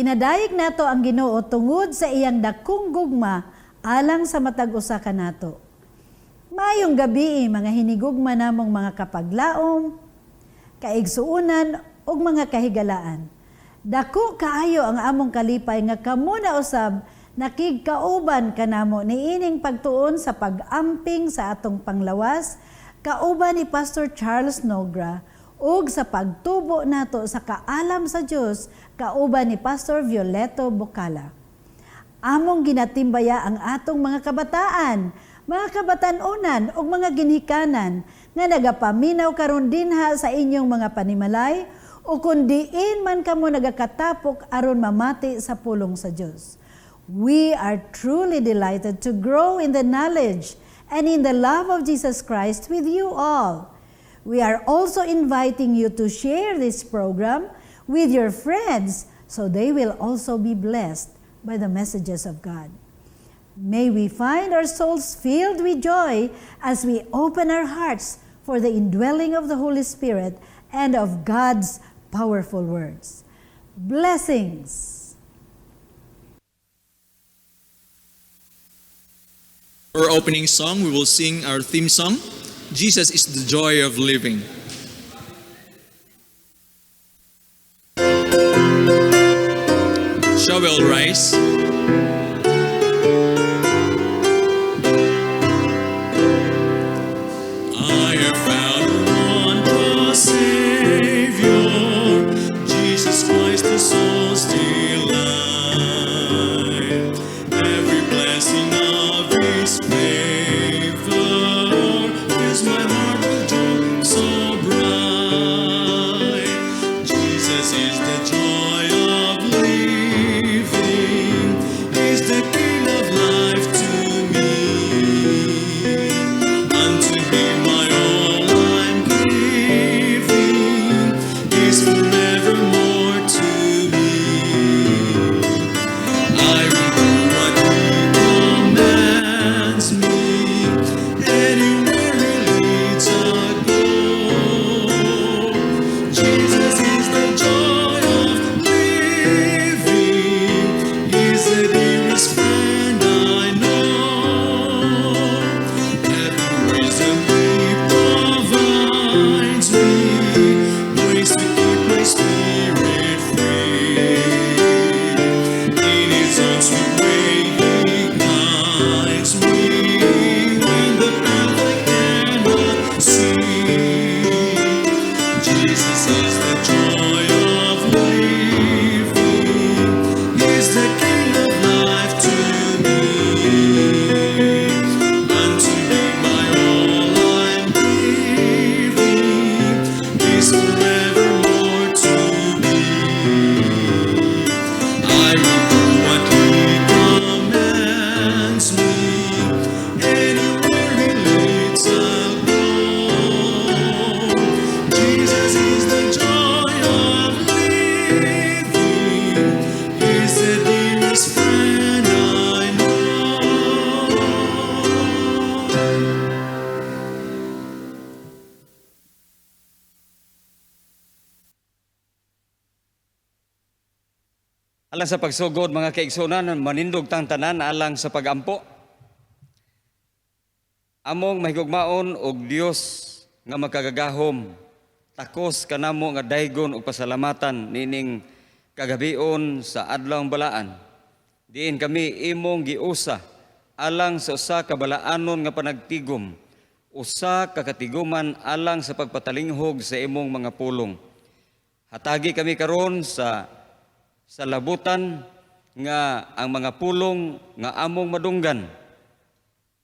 Ginadayeg nato ang Ginoo tungod sa iyang dakong gugma alang sa matag usa kanato. Mayong gabi mga hinigugma namong mga kapaglaom, kaigsuunan ug mga kahigalaan. Dako kaayo ang among kalipay nga kamo na usab nakigkauban kanamo niining pagtuon sa pag-amping sa atong panglawas kauban ni Pastor Charles Nogra ug sa pagtubo nato sa kaalam sa Dios kauban ni Pastor Violeto Bocala. Among ginatimbaya ang atong mga kabataan, mga kabatanunan ug mga ginhikanan nga nagapaminaw karon dinha sa inyong mga panimalay o kung diin man kamo nagakatapok aron mamati sa pulong sa Dios. We are truly delighted to grow in the knowledge and in the love of Jesus Christ with you all. We are also inviting you to share this program with your friends so they will also be blessed by the messages of God. May we find our souls filled with joy as we open our hearts for the indwelling of the Holy Spirit and of God's powerful words. Blessings. For our opening song, we will sing our theme song, Jesus is the Joy of Living. Shall we all rise? I have found one true Savior, Jesus Christ the soul's delight. Every blessing of His favor fills my heart with joy so bright. Jesus is the joy of living, He's the King of life to me. Unto Him my all I'm giving, He's forevermore to me. I will do what He commands me, anywhere He leads I go. Jesus is the joy of living, He's the dearest friend I know. Every wisdom He provides me, ways to keep my spirit free. In His own sweet way He guides me when the path I cannot see. Jesus is the joy of living, He's the King of life to me. Unto Him my all I'm giving, He's forevermore to me. I will do what He commands me, anywhere He leads I'll go. Jesus is the joy of living, He's the dearest friend I know. Alang sa pagsugod mga kaigsunan, manindog tang tanan alang sa pagampo. Among mahigugmaon og Dios nga magkagagahom, takos kanamo nga daygon og pasalamatan nining kagabion sa adlawng balaan. Diin kami imong giusa alang sa usa ka balaanon nga panagtigom, usa ka katiguman alang sa pagpatalinghog sa imong mga pulong. Hatagi kami karon sa labutan nga ang mga pulong nga among madunggan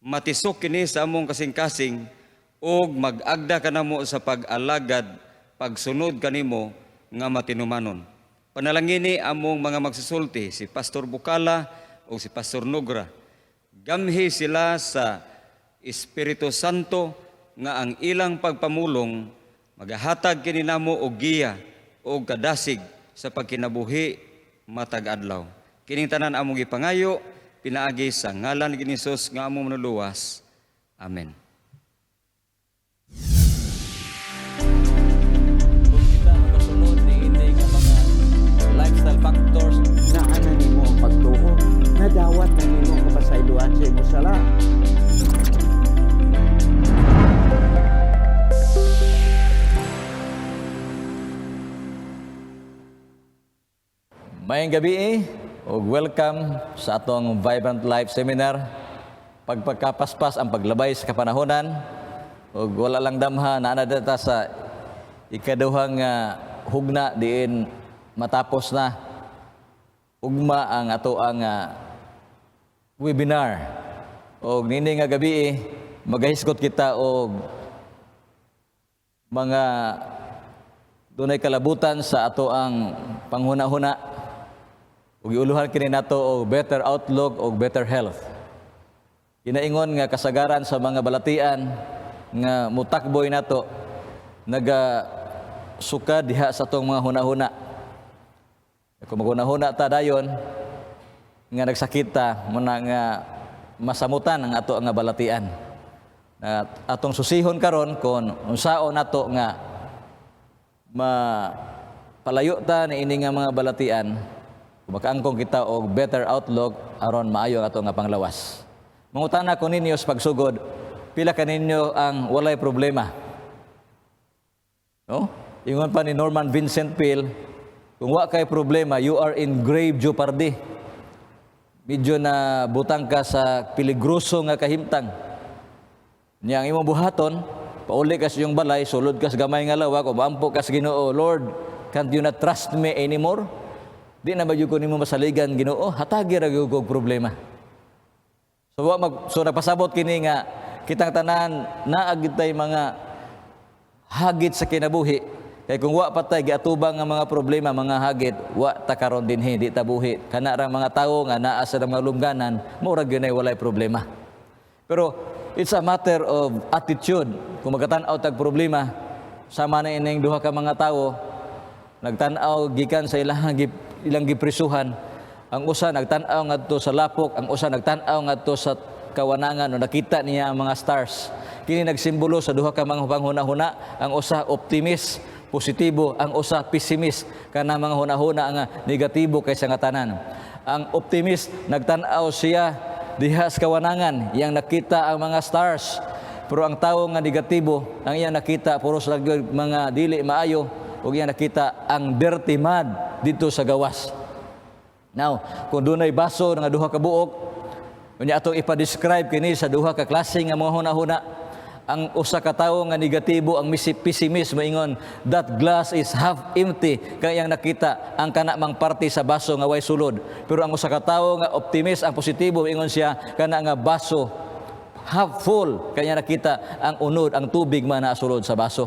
matisok kini sa among kasing-kasing ug mag-agda kanamo sa pag-alagad pagsunod kanimo nga matinumanon. Panalangini among mga magsusulti si Pastor Bocala o si Pastor Nogra. Gamhi sila sa Espiritu Santo nga ang ilang pagpamulong magahatag kini namo og giya o kadasig sa pagkinabuhi matag adlaw. Kining tanan among gipangayo pinaagi sa ngalan ni Jesus nga among manuluwas. Amen. Kung kita makasunod ni hindi nga mga lifestyle factors na madawat ng imong kapasayloan sa imong sala. Mayang gabi ug welcome sa atong Vibrant Life Seminar. Pagpagkapaspas ang paglabay sa kapanahonan ug wala lang damha na data sa ikaduhang hugna diin matapos na ugma ang ato ang webinar. Og nini nga gabi magahiskot kita og mga dunay kalabutan sa ato ang panghuna-huna. Ug iuluhan kini nato og better outlook og better health. Inaingon nga kasagaran sa mga balatian nga mutakboy nato naga suka diha sa atong mga huna-huna. Kung maghuna-huna ta dayon nga nagsakita muna nga masamutan ang ato nga balatian. Atong susihon karon kon unsaon nato nga palayo ta ni ini nga mga balatian. Makaangkong kita og better outlook aron maayo ang ato nga panglawas. Mangutana ko ninyo sa pagsugod, pila kaninyo ang walay problema? No? Ingon pa ni Norman Vincent Peale, kung wa kay problema, you are in grave jeopardy. Medyo na butang ka sa peligroso nga kahimtang. Nya ang imong buhaton, pauli ka sa iyong balay, sulod ka sa gamay nga lawak, o maampo ka sa Ginoo, Lord, can't you not trust me anymore? Di na ba yung kunin mo masaligan, Ginoo? Hatagi ra gyud og problema. So nagpasabot kini nga kitang tanan naagid tay mga hagit sa kinabuhi. Kay kung wa patay giatubang nga mga problema, mga hagit, wa ta karon dinhi di ta buhi. Kana ra mga tawo nga naa sa mga lungganan, mura gyud nay walay problema. Pero it's a matter of attitude. Kung magatan-aw tag problema, sama na ining duha ka mga tawo nagtan-aw gikan sa ilang giprisuhan. Ang usa nagtan-aw ngadto sa lapok, ang usa nagtan-aw ngadto sa kawanangan o nakita niya ang mga stars. Kini nagsimbolo sa duha ka mga panghuna-huna, ang usa optimist, positibo, ang usa pessimist, kana mga huna-huna nga negatibo kaysa nga tanan. Ang optimist nagtan-aw siya diha sa kawanangan, iyang nakita ang mga stars. Pero ang tawo nga negatibo, ang iyang nakita puros lang mga dili maayo, ug iyang nakita ang dirty mud dito sa gawas. Now, kung dunay baso nga duha ka buok, unya atong ipa-describe kini sa duha ka klase nga mga huna-huna. Ang usa ka tawo nga negatibo, ang pessimist moingon that glass is half empty, kay iyang nakita ang kana mang parte sa baso nga way sulod. Pero ang usa ka tawo nga optimist, ang positibo moingon siya kana nga baso half full, kay iyang nakita ang unod, ang tubig man naa sulod sa baso.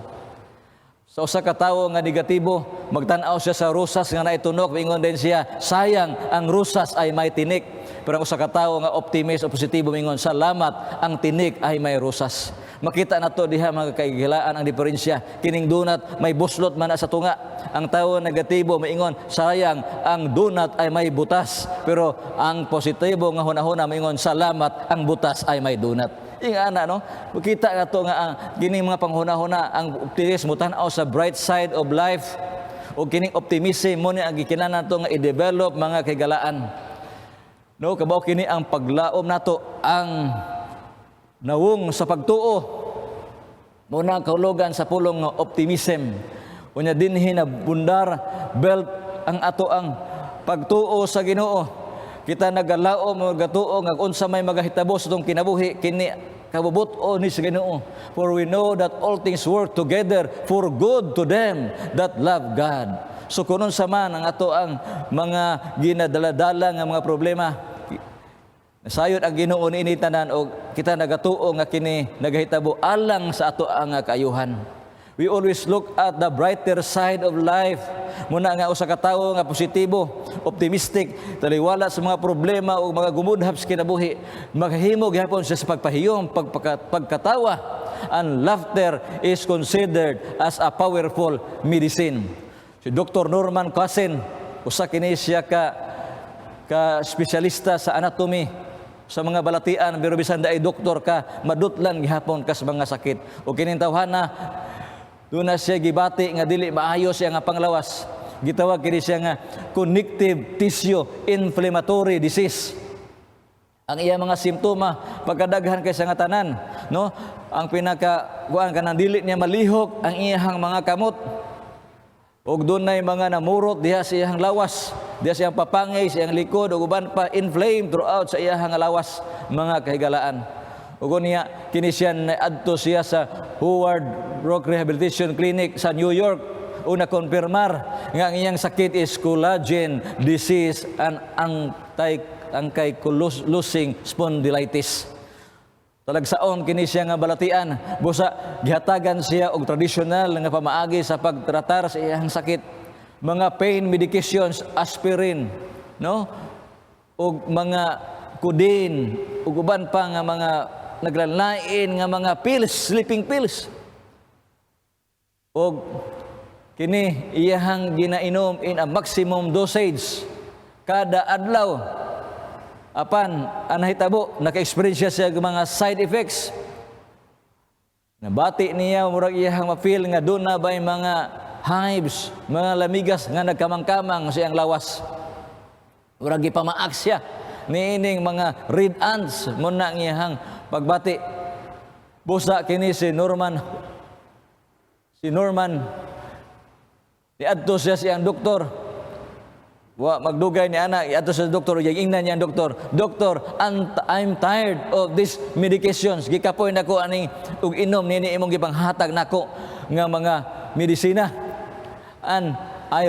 Sa usa ka tawo nga negatibo, magtan-aw siya sa rusas nga naitunok, ingon din siya, sayang ang rusas ay may tinik. Pero ang usa ka tawo nga optimist o positibo, ingon, salamat ang tinik ay may rusas. Makita nato diha mga kaigilaan ang diferensya. Kining donut may buslot man sa tunga. Ang tawo negatibo maingon, sayang ang donut ay may butas. Pero ang positibo nga hunahuna maingon, salamat ang butas ay may donut. Ingana no, makita nato nga kining mga panghuna-huna ang optimismo tan-aw sa bright side of life, o kining optimism mo ni ang gikinahanglan nato nga i-develop mga kaigalaan. No, kabaw kini ang paglaom nato, ang nawong sa pagtuo. Muna ang kahulugan sa pulong optimism. Unya dinhi na bundar belt ang ato ang pagtuo sa Ginoo. Kita nagalaom o gatuo nga unsa may magahitabo sa itong kinabuhi, kini kabubuto ni sa Ginoo. For we know that all things work together for good to them that love God. So kung unsa man ang ato ang mga ginadala-dala nga mga problema, nasayod ang Ginoo niini tanan o kita nagatuo nga kini nagahitabo alang sa ato ang kaayuhan. We always look at the brighter side of life. Muna nga usa ka tawo nga positibo, optimistic, taliwala sa mga problema o mga gumudhap sa kinabuhi, maghimo gyapon siya sa pagpahiyom, pagkatawa. And laughter is considered as a powerful medicine. Si Dr. Norman Cousin, usa kini siya ka espesyalista sa anatomy, sa mga balatian, pero bisan daay doktor ka, madutlan gihapon ka sa mga sakit. O kining tawhana, doon na siya gibati nga dili maayo siya nga panglawas. Gitawag kini siya nga connective tissue inflammatory disease. Ang iya mga simptoma pagkadaghan kay sa nga tanan, no? Ang pinaka kuan kanang dili niya malihok ang iyang mga kamot. Ug dunay mga namurot diha sa iyang lawas, diha sa iyang papangay, sa iyang likod ug uban pa inflamed throughout sa iyang lawas mga kahigalaan. Ug niya kini siya adto siya sa Howard Rock Rehabilitation Clinic sa New York una konfirmar nga ang iyang sakit is collagen disease and ankylosing spondylitis. Talagsaon kini siya nga balatian, busa gihatagan siya og tradisyonal nga pamaagi sa pagtratar sa iyang sakit. Mga pain medications, aspirin, no? Og mga codeine, ug uban pa nga mga naglanlain nga mga pills, sleeping pills. Og kini iyahang ginainom in a maximum dosage kada adlaw. Apan anahitabo naka-experience siya mga side effects. Nabati niya murag iyang ma-feel nga doon na ba'y mga hives, mga lamigas nga nagkamang-kamang sa iyang lawas. Murag ipamaak siya niining mga red ants mo na iyang pagbati. Busa kini si Norman niadto siya siyang doktor. Wa magdugay ni ana ato sa doktor yung ingnan niya doktor, I'm tired of these medications. Gikapoy nako ani ug inom nini imong gipanghatag nako nga mga medisina, and I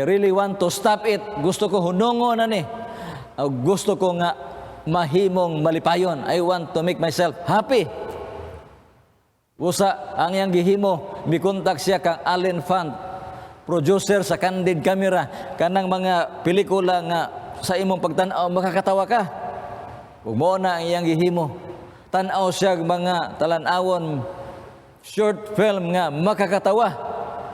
really want to stop it. Gusto ko hunongon ani, gusto ko nga mahimong malipayon. I want to make myself happy. Usa ang iyang gihimo, mikontak siya kang Allen Fund, producer sa candid camera, kanang mga pelikula nga sa imong pagtan-aw makakatawa ka. Ug mao na ang iyang gihimo. Tan-aw siya mga talan-awon short film nga makakatawa.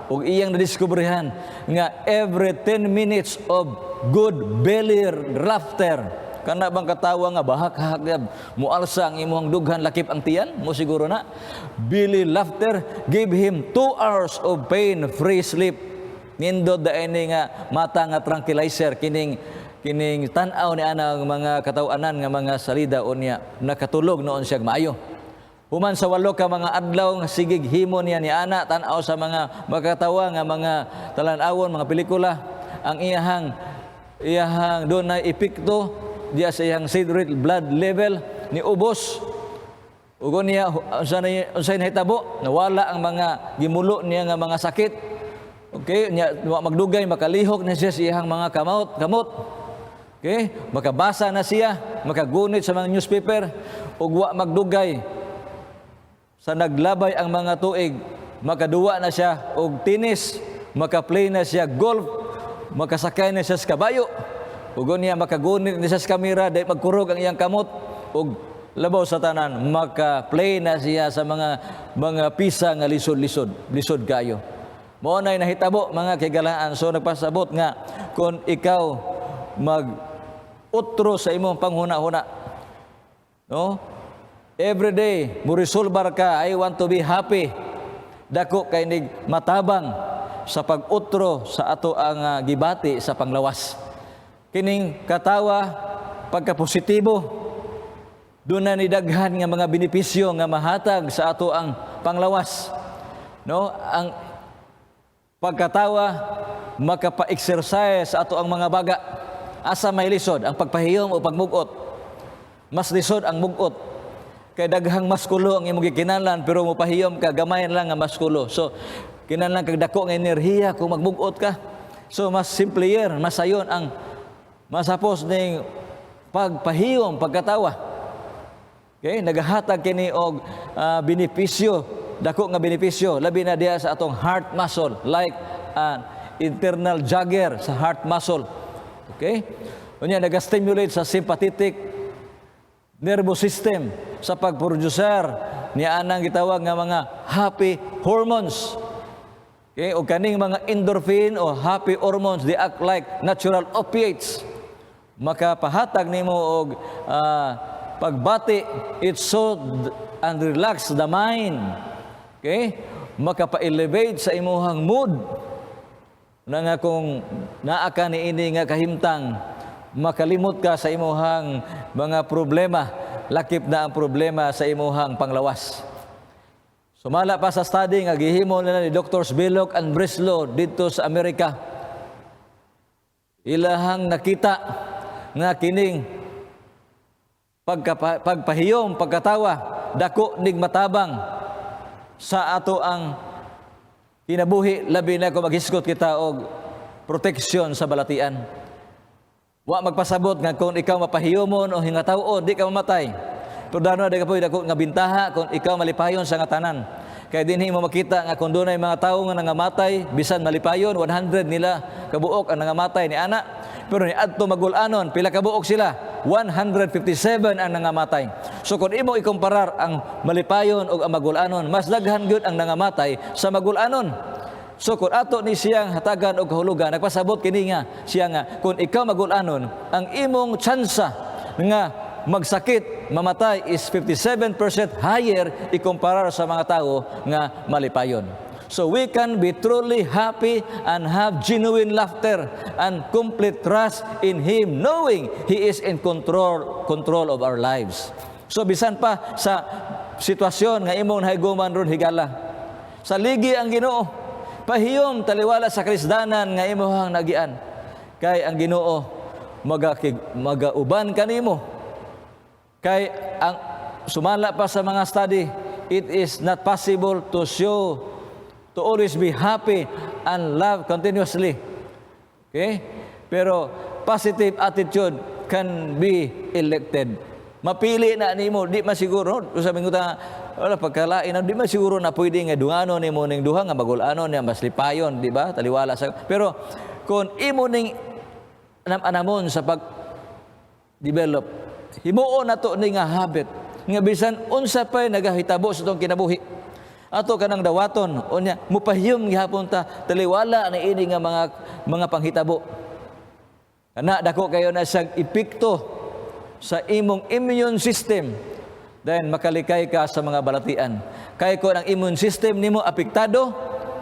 Ug iyang nadiskubrihan nga every 10 minutes of good belly laughter, kana bang katawa nga bahak-hagab mualsa ang imong dughan lakip ang tiyan mo siguro na belly laughter give him 2 hours of pain-free sleep. Nindot da ini nga mata nga tranquilizer kining tan-aw ni ana mga katawanan nga mga salida unya nakatulog noon siya maayo. Human sa 8 ka mga adlaw nga sigig himo niya ni ana tan-aw sa mga makatawa nga mga talan-awon mga pelikula, ang iyahang doon na epekto diya sa iyang red blood level ni ubos. Ugon niya unsay nahitabo nawala ang mga gimulo niya nga mga sakit. Okay, nya magdugay makalihok na siya sa iyang mga kamot. Okay, makabasa na siya, makagunit sa mga newspaper, ug wa magdugay sa naglabay ang mga tuig, makaduwa na siya og tennis, makaplay na siya golf, makasakay na siya sa kabayo. Ug niya makagunit na siya sa kamera, dahil magkurog ang iyang kamot, ug labaw sa tanan, maka-play na siya sa mga pisa nga lisod kayo. Mao nay nahitabo mga kigalaan. So nagpasabot nga kung ikaw mag-utro sa imong panghuna-huna, no? Every day mo resolbar ka, I want to be happy. Dako kay nig matabang sa pag-utro sa ato ang gibati sa panglawas. Kining katawa pagka-positibo, doon na nidaghan nga mga benepisyo nga mahatag sa ato ang panglawas, no? Ang pagkatawa makapa-exercise sa ato ang mga baga. Asa may lisod ang pagpahiyom o pagmugot. Mas lisod ang mugot kay daghang maskulo ang imong gikinahanglan, pero mopahiyom ka gamay lang nga maskulo. So kinahanglan kag dako nga enerhiya kung magmugot ka. So mas simpler, mas sayon ang masapos ning pagpahiyom, pagkatawa. Okay, nagahatag kini og benepisyo, dako nga benepisyo labi na diha sa atong heart muscle, like an internal jogger sa heart muscle. Okay? Unya naga-stimulate sa sympathetic nervous system sa pagproducer ni anang gitawag nga mga happy hormones. Okay? O kaning mga endorphin o happy hormones, they act like natural opiates. Makapahatag nimo og pagbati, it soothe and relax the mind. Okay? Makapa-elevate sa imuhang mood. Na nga kung naa ka ni ini nga kahimtang, makalimot ka sa imuhang mga problema, lakip na ang problema sa imuhang panglawas. Sumala pa sa study nga gihimo nila ni Drs. Billock and Breslow dito sa Amerika. Ilahang nakita nga kining pagpahiyom, pagkatawa, dako nig matabang sa ato ang kinabuhi, labi na kung maghiskot kita og proteksyon sa balatian. Wa magpasabot nga kung ikaw mapahiyomon o hingataw di ka mamatay. Pero dano na kapoy dako nga bintaha kung ikaw malipayon sa nga tanan. Kaya dinhi mo makita nga kung dunay mga tawo nga nangamatay bisan malipayon 100 nila kabuok ang nangamatay ni ana. Pero ni adto magul-anon pila kabuok sila? 157 ang nangamatay. So kung imo ikumparar ang malipayon ug ang magul-anon, mas daghan gyud ang nangamatay sa magul-anon. So kung ato ni siyang hatagan og kahulugan, nagpasabot kini nga siya nga kung ikaw magul-anon, ang imong tsansa nga magsakit, mamatay is 57% higher ikumparar sa mga tao nga malipayon. So we can be truly happy and have genuine laughter and complete trust in Him, knowing He is in control of our lives. So bisan pa sa sitwasyon nga imong nahiguman ron higala, sa ligi ang Ginoo, pahiyom taliwala sa Kristiyanan nga imong nagian. Kay ang Ginoo magauban kanimo. Kay ang sumala pa sa mga study, it is not possible to always be happy and love continuously. Okay? Pero positive attitude can be elected. Mapili na nimo, di masiguro, sabi ko ta, wala pagkalain, di masiguro na pwede nga dungano nimo ning duha nga magul-ano niya mas lipayon, di ba? Taliwala sa. Pero kung imo ning anamon sa pag develop, himuon nato ni nga habit nga bisan unsa pay nagahitabo sa tong kinabuhi ato kanang dawaton unya mupahiyom gihapon ta taliwala na ini nga mga panghitabo kana dako kayo na siyang epekto sa imong immune system then makalikay ka sa mga balatian kay ko ang immune system nimo apektado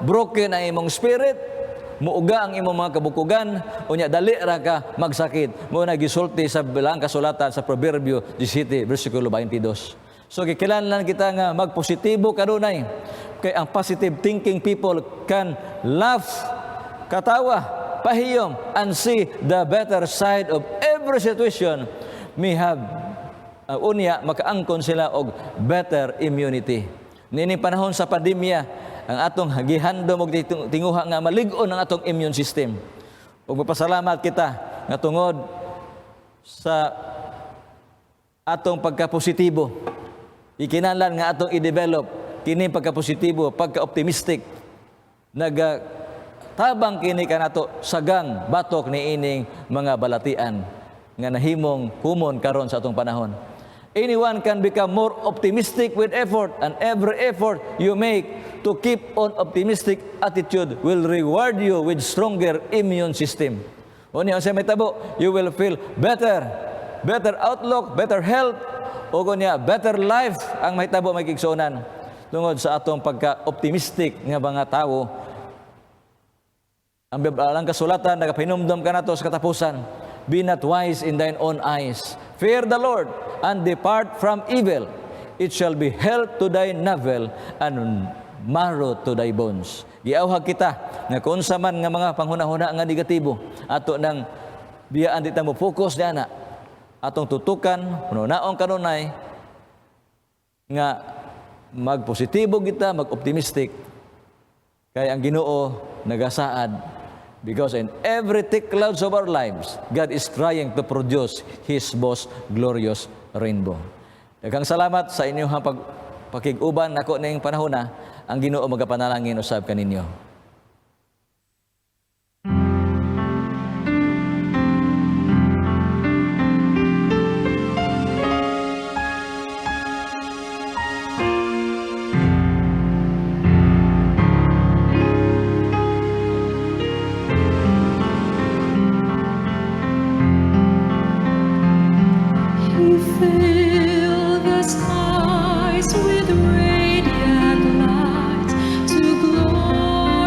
broken ang imong spirit muuga ang imong mga kabukugan unya dali ra ka magsakit mo na gisulti sa bilang kasulatan sa Proverbio 17 bersikulo 22. So gikinahanglan kita nga magpositibo kanunay kay ang positive thinking people can laugh, katawa, pahiyom and see the better side of every situation. May have unya makaangkon sila og better immunity. Nini panahon sa pandemya ang atong gihandom og tinguha nga malig-on ang atong immune system. Ug magpasalamat kita nga tungod sa atong pagkapositibo. Ikinahanglan nga atong i-develop kini pagkapositibo, pagka-optimistic. Tabang kini kanato sagang batok ni ining mga balatian nga nahimong kumon karon sa atong panahon. Anyone can become more optimistic with effort, and every effort you make to keep on optimistic attitude will reward you with stronger immune system. Unya sa metabo, you will feel better outlook, better health, o kunya better life ang mahitabo may kigsunan tungod sa atong pagka-optimistic nga mga tao. Ang kasulatan nagapahinumdom kanato sa katapusan, be not wise in thine own eyes. Fear the Lord and depart from evil. It shall be health to thy navel and marrow to thy bones. Giawhag kita nga kung sa man nga mga panghuna-huna nga negatibo ato nang biyaan dita mo focus diana atong tutukan puno-naon kanunay nga magpositibo kita, mag-optimistic kay ang Ginoo nagasaad. Because in every thick clouds of our lives, God is trying to produce His most glorious rainbow. Daghang salamat sa inyong pakig-uban nako ning panahon na ang Ginoo magapanalangin usab kaninyo. Fill the skies with radiant light to glory.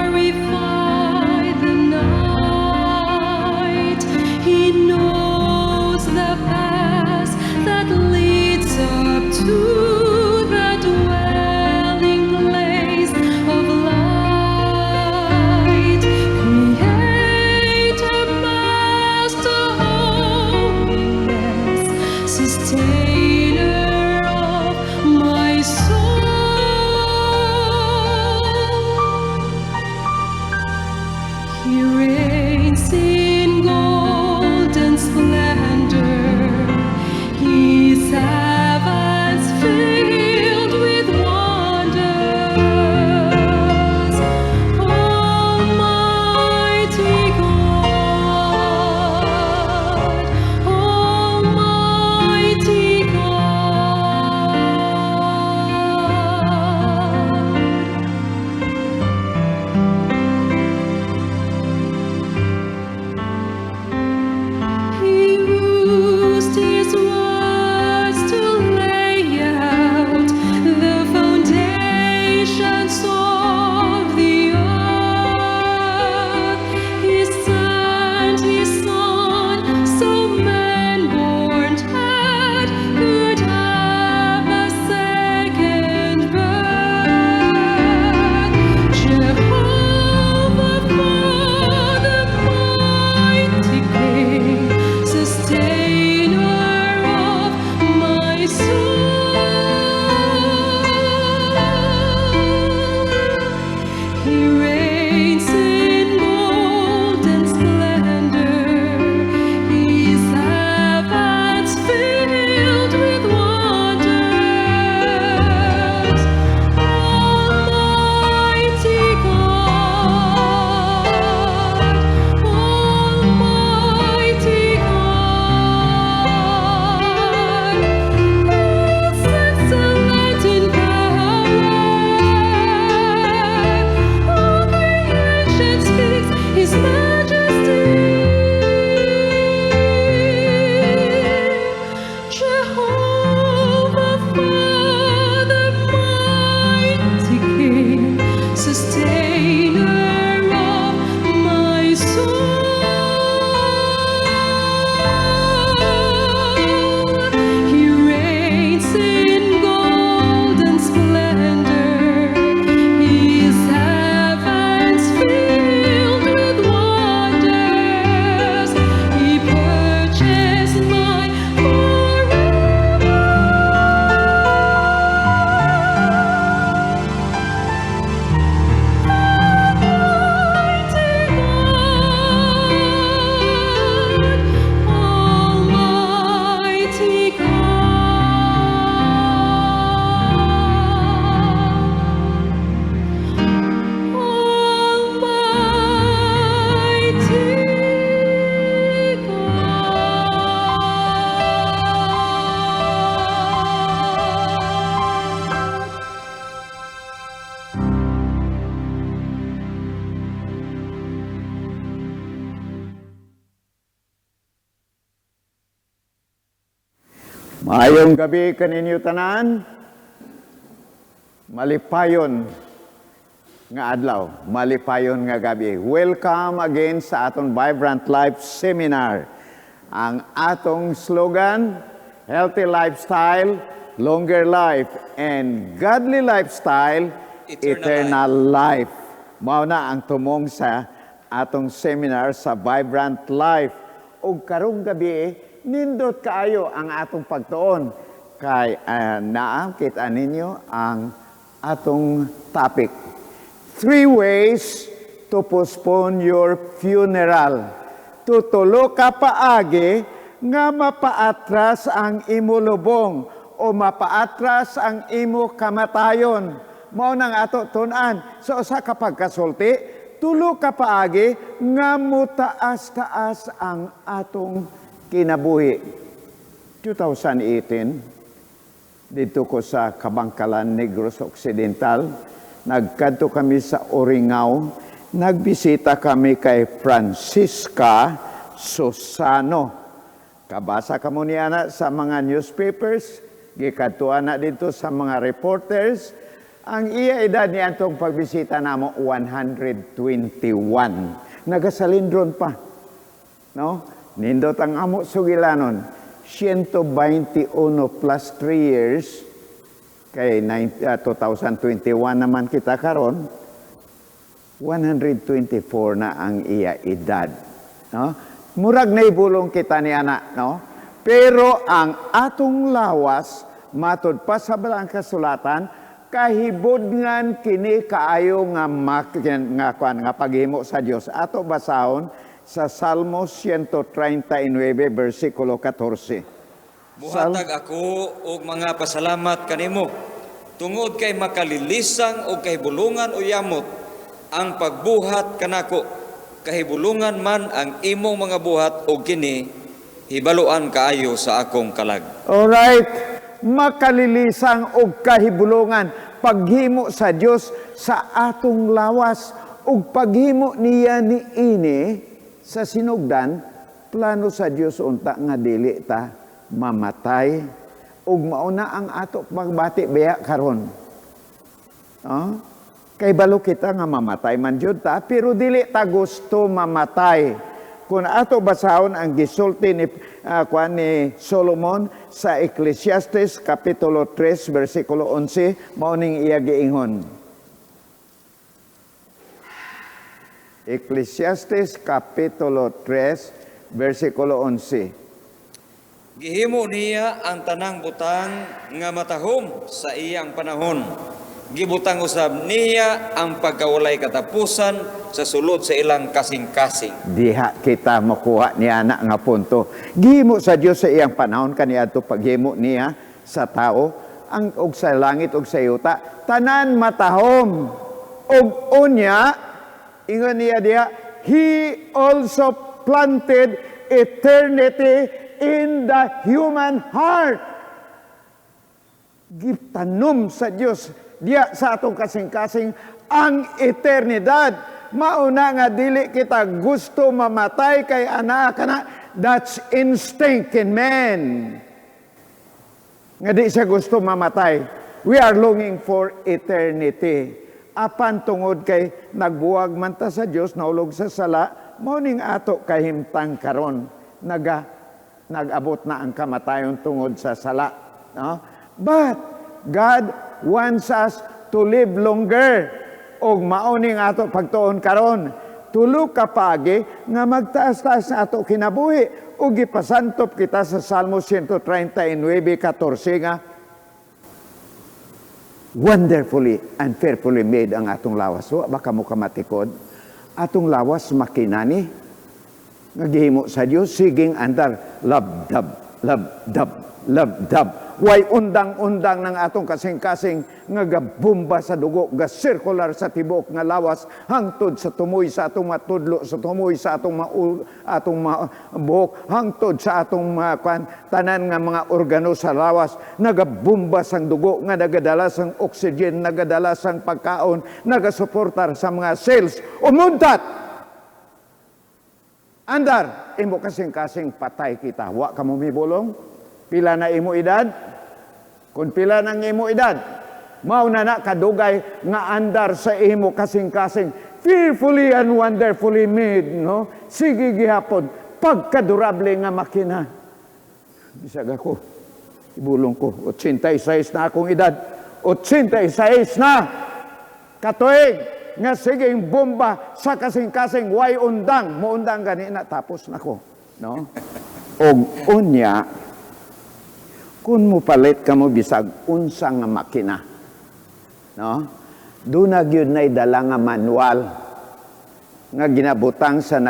Maayong gabi kaninyo tanan. Malipayon nga adlaw, malipayon nga gabi. Welcome again sa aton Vibrant Life Seminar. Ang atong slogan, healthy lifestyle, longer life, and godly lifestyle, eternal life. Mao na ang tumong sa atong seminar sa Vibrant Life. Ug karong gabi, nindot kaayo ang atong pagtuon kay naangkit ninyo ang atong topic. 3 ways to postpone your funeral. Tutulo ka paagi nga mapaatras ang imo lubong o mapaatras ang imo kamatayon. Mao nang ato tun-an. So sa kapag kasulti, tulo ka paagi nga mutaas-taas ang atong kinabuhi. 2018, dito ko sa Kabangkalan, Negros Occidental, nagkadto kami sa Oringao, nagbisita kami kay Francisca Susano. Kabasa kamo niya na sa mga newspapers, gikadtuan na dito sa mga reporters. Ang iya edad niya itong pagbisita namo 121. Nagasalindron pa. No? Nindot ang amo sugilanon, 121 plus 3 years, kay 2021 naman kita karon, 124 na ang iya edad. No? Murag na ibulong kita ni anak, no? Pero ang atong lawas, matod pa sa balang kasulatan, kahibudngan kini kaayo nga paghimo sa Dios. Ato basahon sa Salmo 139, versikulo 14. Muhatag ako og mga pasalamat kanimo tungod kay makalilisang og kahibulungan o yamot ang pagbuhat kanako. Kahibulungan man ang imong mga buhat og kini hibaluan kaayo sa akong kalag. Alright, makalilisang og kahibulungan paghimo sa Dios sa atong lawas ug paghimo niya ni ini sa sinugdan, plano sa Dios unta nga dili ta mamatay ug mauna ang ato pagbati biya karon. Kay balo kita nga mamatay man jud ta, pero dili ta gusto mamatay. Kung ato basahon ang gisulti ni ni Solomon sa Ecclesiastes kapitulo 3 versikulo 11, mao ning iya giingon. Ecclesiastes kapitulo 3 versikulo 11. Gihimo niya ang tanang butang nga matahom sa iyang panahon. Gibutang usab niya ang pagkawalay katapusan sa sulod sa ilang kasing-kasing. Diha kita makuha niya na nga punto. Gihimo sa Dios sa iyang panahon kaniadto paghimo niya sa tao ang og sa langit og sa yuta tanan matahom. Og unya ingon niya diha, He also planted eternity in the human heart. Gitanom sa Dios diya sa atong kasing-kasing ang eternidad. Mauna nga dili kita gusto mamatay kay ana kana, that's instinct in man. Nga di siya gusto mamatay. We are longing for eternity. Apan tungod kay nagbuwag man ta sa Dios, naulog sa sala, morning ato kahimtang karon nagabot na ang kamatayon tungod sa sala. No? But God wants us to live longer. Og maoning ato pagtuon karon. Tulo ka pagi nga magtaas-taas na ato kinabuhi. O gipasantop kita sa Salmo 139:14 nga, wonderfully and fearfully made ang atong lawas. Wa baka mo kamatikod. Atong lawas makinani. Nagihimo sa Dios siging andar labdab, labdab, labdab. Way undang-undang ng atong kasing-kasing nga gabumba sa dugo, ga circular sa tibok nga lawas hangtod sa tumoy sa atong matudlo, sa tumoy sa atong buhok, hangtod sa atong tanan nga mga organo sa lawas, nagabumba sang dugo nga nagadala sang oxygen, nagadala sang pagkaon, nagasuportar sa mga cells. Umuntat! Andar, imo kasing-kasing patay kita. Wa ka mo mibulong? Pila na imo edad? Kung pila ng imo edad, mao na kadugay nga andar sa imo kasing-kasing, fearfully and wonderfully made, no? Sige gihapon, pagkadurable nga makina. Bisag ako, ibulong ko, 86 na akong edad. 86 na! Katuig, nga sige bomba sa kasing-kasing, way undang, muundang ganina, tapos na ko. No? Og unya, kung mo palit ka mo bisag unsa nga makina. No? Doon na yun na dala nga manual nga ginabutang sa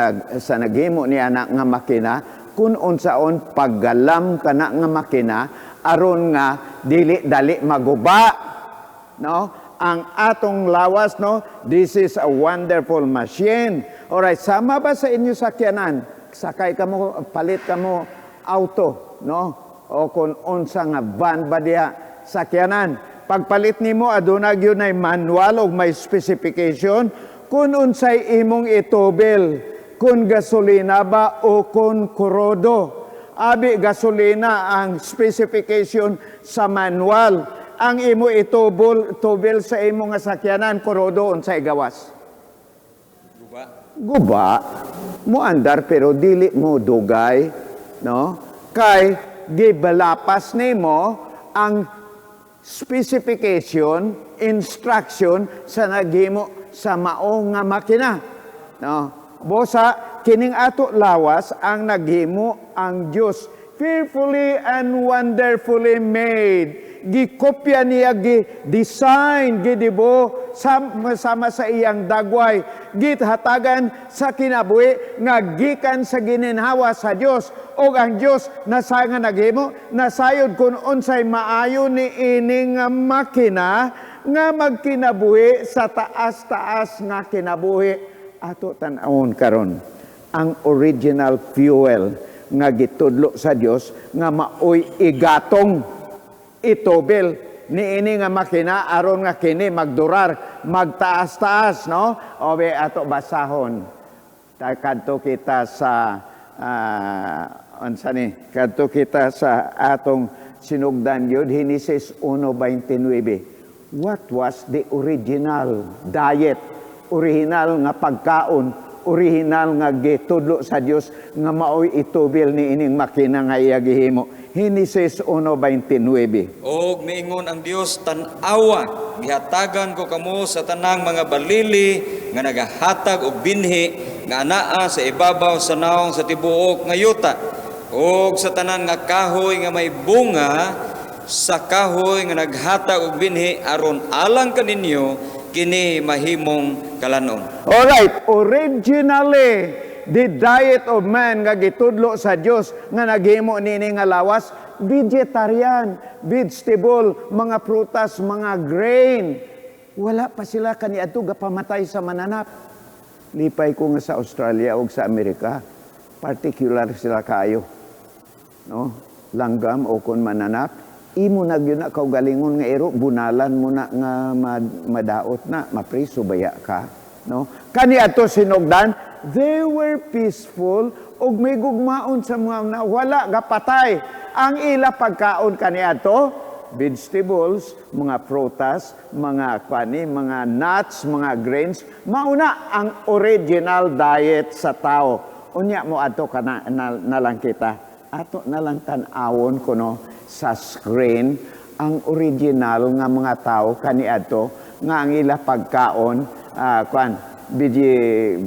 naghimo ni anak nga makina kung unsaon paggalam kana nga makina aron nga dili dali maguba. No? Ang atong lawas, no? This is a wonderful machine. Alright, sama ba sa inyo sakyanan? Sakay ka mo, palit ka mo auto, no? O kung unsa nga van ba diha sakyanan. Pagpalit nimo aduna gyud nay manual og may specification kung unsay imong itubel, kung gasolina ba o kung kurodo. Abi gasolina ang specification sa manual. Ang imo itubel sa imo nga sakyanan, kurodo unsay gawas. Guba. Mo andar pero dili mo dugay, no? Kay gibalapas nimo ang specification, instruction sa naghimo sa mao nga makina. No? Bosa kining ato lawas ang naghimo ang Dios, fearfully and wonderfully made. Gikopya niya, gi-design, gidibo, sama sa iyang dagway, githatagan sa kinabuhi, nga gikan sa gininhawa sa Dios, o ang Dios nasa nga naghimo, nasayod kung unsay maayo ni ining makina, nga magkinabuhi sa taas-taas nga kinabuhi. Ato tan-awon karon ang original fuel nga gitudlo sa Dios, nga maoy igatong itobel ni ini nga makina aron nga kini magdurar, magtaas-taas, no? Obe ato basahon. Kadto kita sa kadto kita sa atong sinugdan yun, Genesis 1:29. What was the original diet? Original nga pagkaon, original nga gitudlo sa Dios nga maoy itubel ni ining makina nga iya gihimo. Genesis 1:29. Og miingon ang Dios, tan-awa, gihatagan ko kamo sa tanang mga balili nga nagahatag og binhi nga anaa sa ibabaw sa naong sa tibuok nga yuta, og sa tanan nga kahoy nga may bunga sa kahoy nga naghatag og binhi aron alang kaninyo kini mahimong kalanon. Alright, originally the diet of man nga gitudlo sa Dios nga naghimo nini nga lawas, vegetarian, vegetable, mga prutas, mga grain. Wala pa sila kaniadto gapamatay sa mananap. Lipay ko nga sa Australia o sa Amerika, particular sila kayo. No? Langgam o kun mananap, imo na gyud na kaugalingon nga ero, bunalan mo na nga madaot na, mapriso baya ka. No? Kaniadto sinugdan, they were peaceful ug may gugmaon sa mga wala gapatay. Ang ila pagkaon kaniadto, vegetables, mga prutas, mga mga nuts, mga grains, mauna ang original diet sa tao. Unya mo ato kana na lang kita. Ato na lang tan-awon kuno sa screen ang original nga mga tao kaniadto nga ang ila pagkaon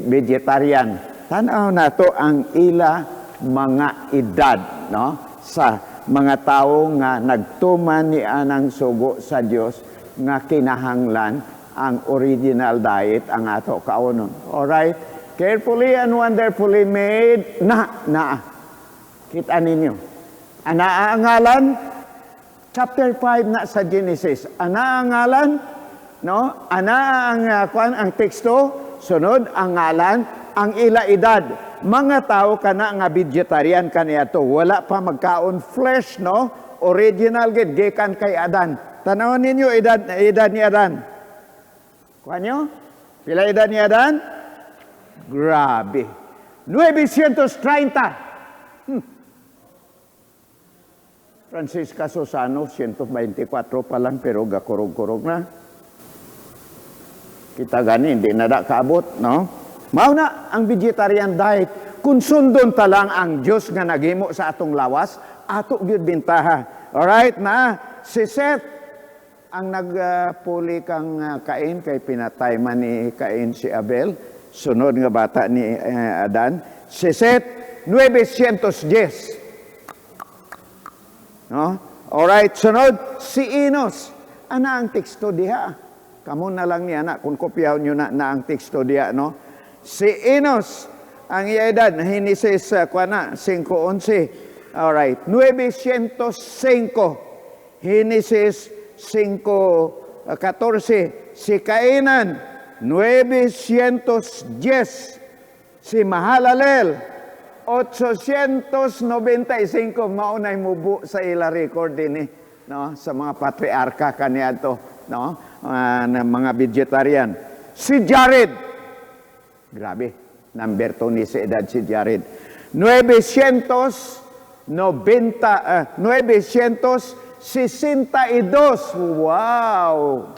vegetarian. Tanaw na to ang ila mga edad, no? Sa mga tao nga nagtuman ni anang sugo sa Dios nga kinahanglan ang original diet ang ato kaunon. Alright? Carefully and wonderfully made na. Kita ninyo. Ana ang ngalan? Chapter 5 na sa Genesis. Ana ang ngalan? No? Ana ang teksto? Sunod ang ngalan, ang ila edad. Mga tao kana nga vegetarian kaniadto, wala pa magkaon flesh, no? Original gid gikan kay Adan. Tanawon ninyo edad ni Adan. Kuha nyo? Pila edad ni Adan? Grabe. 930. Francisca Susano, 124 pa lang pero gakurog-kurog na. Kita gani, hindi na kaabot, no? Mauna ang vegetarian diet. Kung sundon ta lang ang Diyos nga naghimo sa atong lawas, ato gyud bintaha. Alright na, si Seth, ang nagpuli kang Cain, kay pinatay man ni Cain si Abel, sunod nga bata ni Adan. Si Seth, 910. No? Alright, sunod, si Enos. Ana ang teksto diha. Kamu na lang ni anak, kung kopyaw nyo na ang teksto diha, no? Si Enos, ang iya edad, Genesis 5:11. Alright, 905. Genesis 5:14. Si Kainan, 910. Si Mahalalel, 895 maunay mubo sa ila record din no, sa mga patriarka kaniadto, no, na mga vegetarian. Si Jared, grabe, number 2 ni sa edad si Jared. 962. Wow!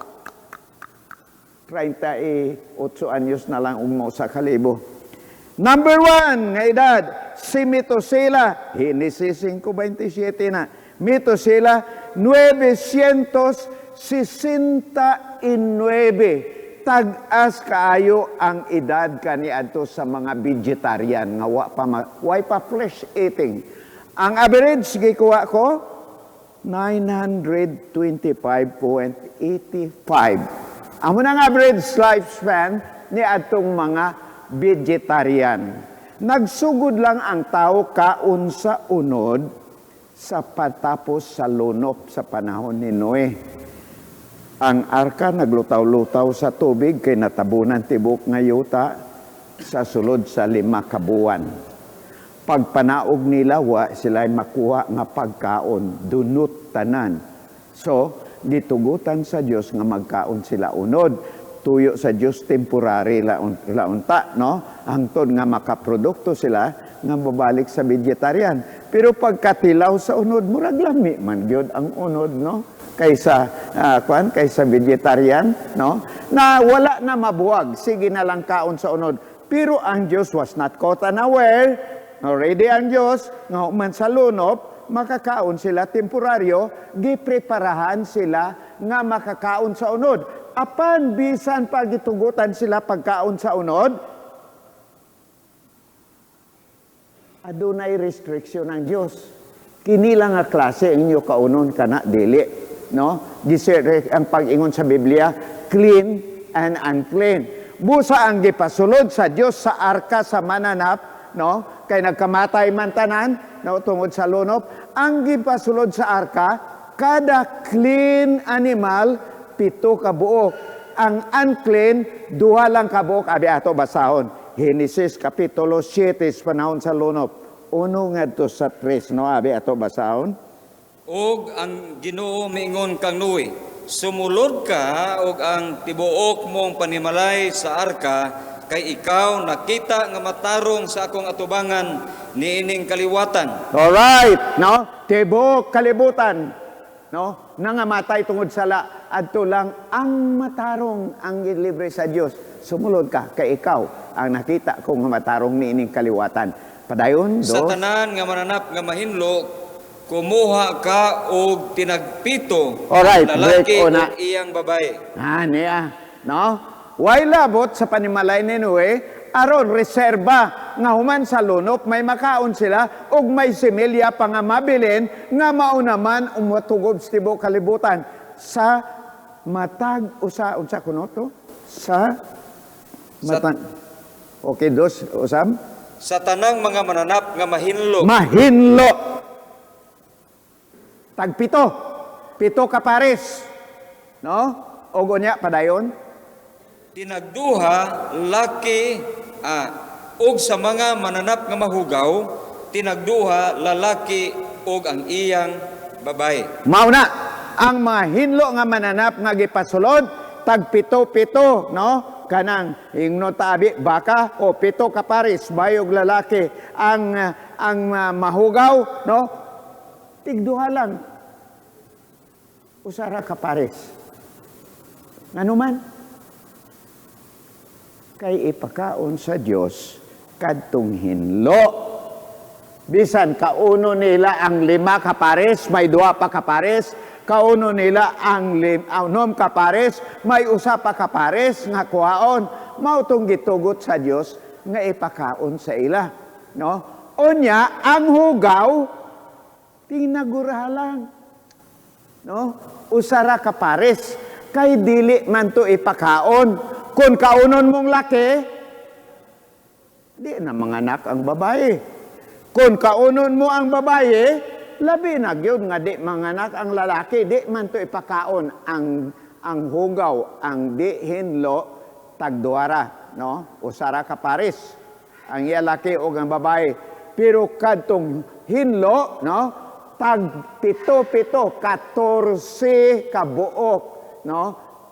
38 anyos na lang umo sa kalibo. Number 1 nga edad, si Metusela, Genesis 5:27 na. Metusela, 969. Tag-as kaayo ang edad kaniadto sa mga vegetarian nga way pa flesh eating. Ang average gikuha ko 925.85. Amo nang average lifespan ni atong mga vegetarian. Nagsugod lang ang tao kaun sa unod sa patapos sa lunop sa panahon ni Noe. Ang arka naglutaw-lutaw sa tubig kay natabunan tibok nga yuta sa sulod sa 5 kabuan. Pagpanaog nila wa sila makuha nga pagkaon, dunot tanan. So, ditugutan sa Dios nga magkaon sila unod. Tuyo sa Diyos temporary launta, no? Hangtod nga makaprodukto sila nga mabalik sa vegetarian. Pero pagkatilaw sa unod, murag lami man gyud ang unod, no? Kaysa kaysa vegetarian, no? Na wala na mabuwag, sige na lang kaon sa unod. Pero ang Diyos was not caught unaware. Already ang Diyos nga human sa lunop, makakaon sila temporaryo, gipreparahan sila nga makakaon sa unod. Apan bisan pagitugutan sila pagkaon sa unod, adunay restriction ng Dios. Kini lang nga klase inyo kaunon kana dili, no? Discern ang pag-ingon sa Biblia, clean and unclean. Busa ang gipasulod sa Dios sa arka sa mananap, no? Kay nagkamatay man tanan, no, tungod sa lunop, ang gipasulod sa arka, kada clean animal 7 ka buok. Ang unclean, 2 lang ka buok. Abi ato basahon. Genesis Kapitulo 7 sa panahon sa lunop. 1 ngadto sa 3, no? Abi ato basahon. Og ang Ginoo miingon kang Noe, sumulod ka og ang tibuok mong panimalay sa arka, kay ikaw nakita nga matarong sa akong atubangan niining kaliwatan. Alright, no? Tibok kalibutan, no? Nangamatay tungod sala. Adto lang ang matarong ang libre sa Dios. Sumulod ka kay ikaw ang nakita ko nga matarong niining kaliwatan. Padayon, Sa tanan nga mananap nga mahinlo, kumuha ka og tinagpito alright, lalaki break na. ug iyang babae. Niya, no? Way labot sa panimalay ni Noe, aron reserba nga human sa lunop may makaon sila ug may similya pa nga mabilin nga maunaman umatugob sa tibuok kalibutan sa matag usa unsa kuno to sa matag okay dos usam Sa tanang mga mananap nga mahinlo, mahinlo tagpito 7 ka pares, no? Og unya padayon tinagduha laki og sa mga mananap nga mahugaw, tinagduha lalaki og ang iyang babae. mauna ang mahinlo nga mananap nga gipasulod tag 7, no? Kanang ingno tabi baka o 7 ka pares bayog lalaki ang mahugaw, no? tigduha lang. Usara ka pares. Nganuman, kay ipakaon sa Dios kadtong hinlo. Bisan kauno nila ang 5 ka pares, may 2 pa ka pares. Kauno nila ang 6 ka pares, may 1 pa ka pares nga kuhaon. Mao tong gitugot sa Dios nga ipakaon sa ila, no? Unya ang hugaw tinagura lang, no? Usara ka pares kay dili man to ipakaon. Kung kaunon mong laki, di na manganak ang babae. Kung kaunon mo ang babaye, labi na gyud nga di manganak ang lalaki, di man to ipakaon ang hugaw, ang di hinlo tagduara, no? Usara ka pares ang iya laki o ang babae. Pero kadtong hinlo, no? Tag 7, 14 ka buok, no?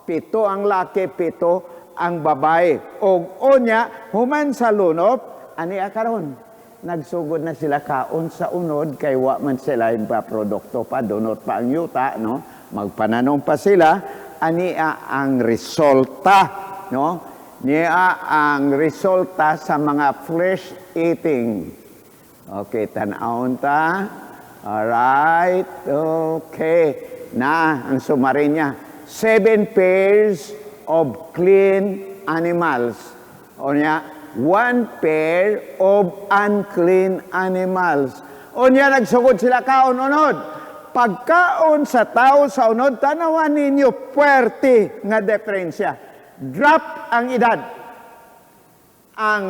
7 ang laki, 7 ang babae. Og unya human sa lunop ani akaron nagsugod na sila kaon sa unod kay wa man sila pa produkto pa donot pa ang yuta, no? Magpananom pa sila ani ang resulta, no? Niya ang resulta sa mga flesh eating. Okay, tan-awon ta. Alright, okay. Na ang summary niya, 7 pairs of clean animals. O niya, 1 pair of unclean animals. O niya, nagsugod sila kaon-unod. Pagkaon sa tao sa unod, tanawan ninyo, puwerte nga diferensya. Drop ang edad. Ang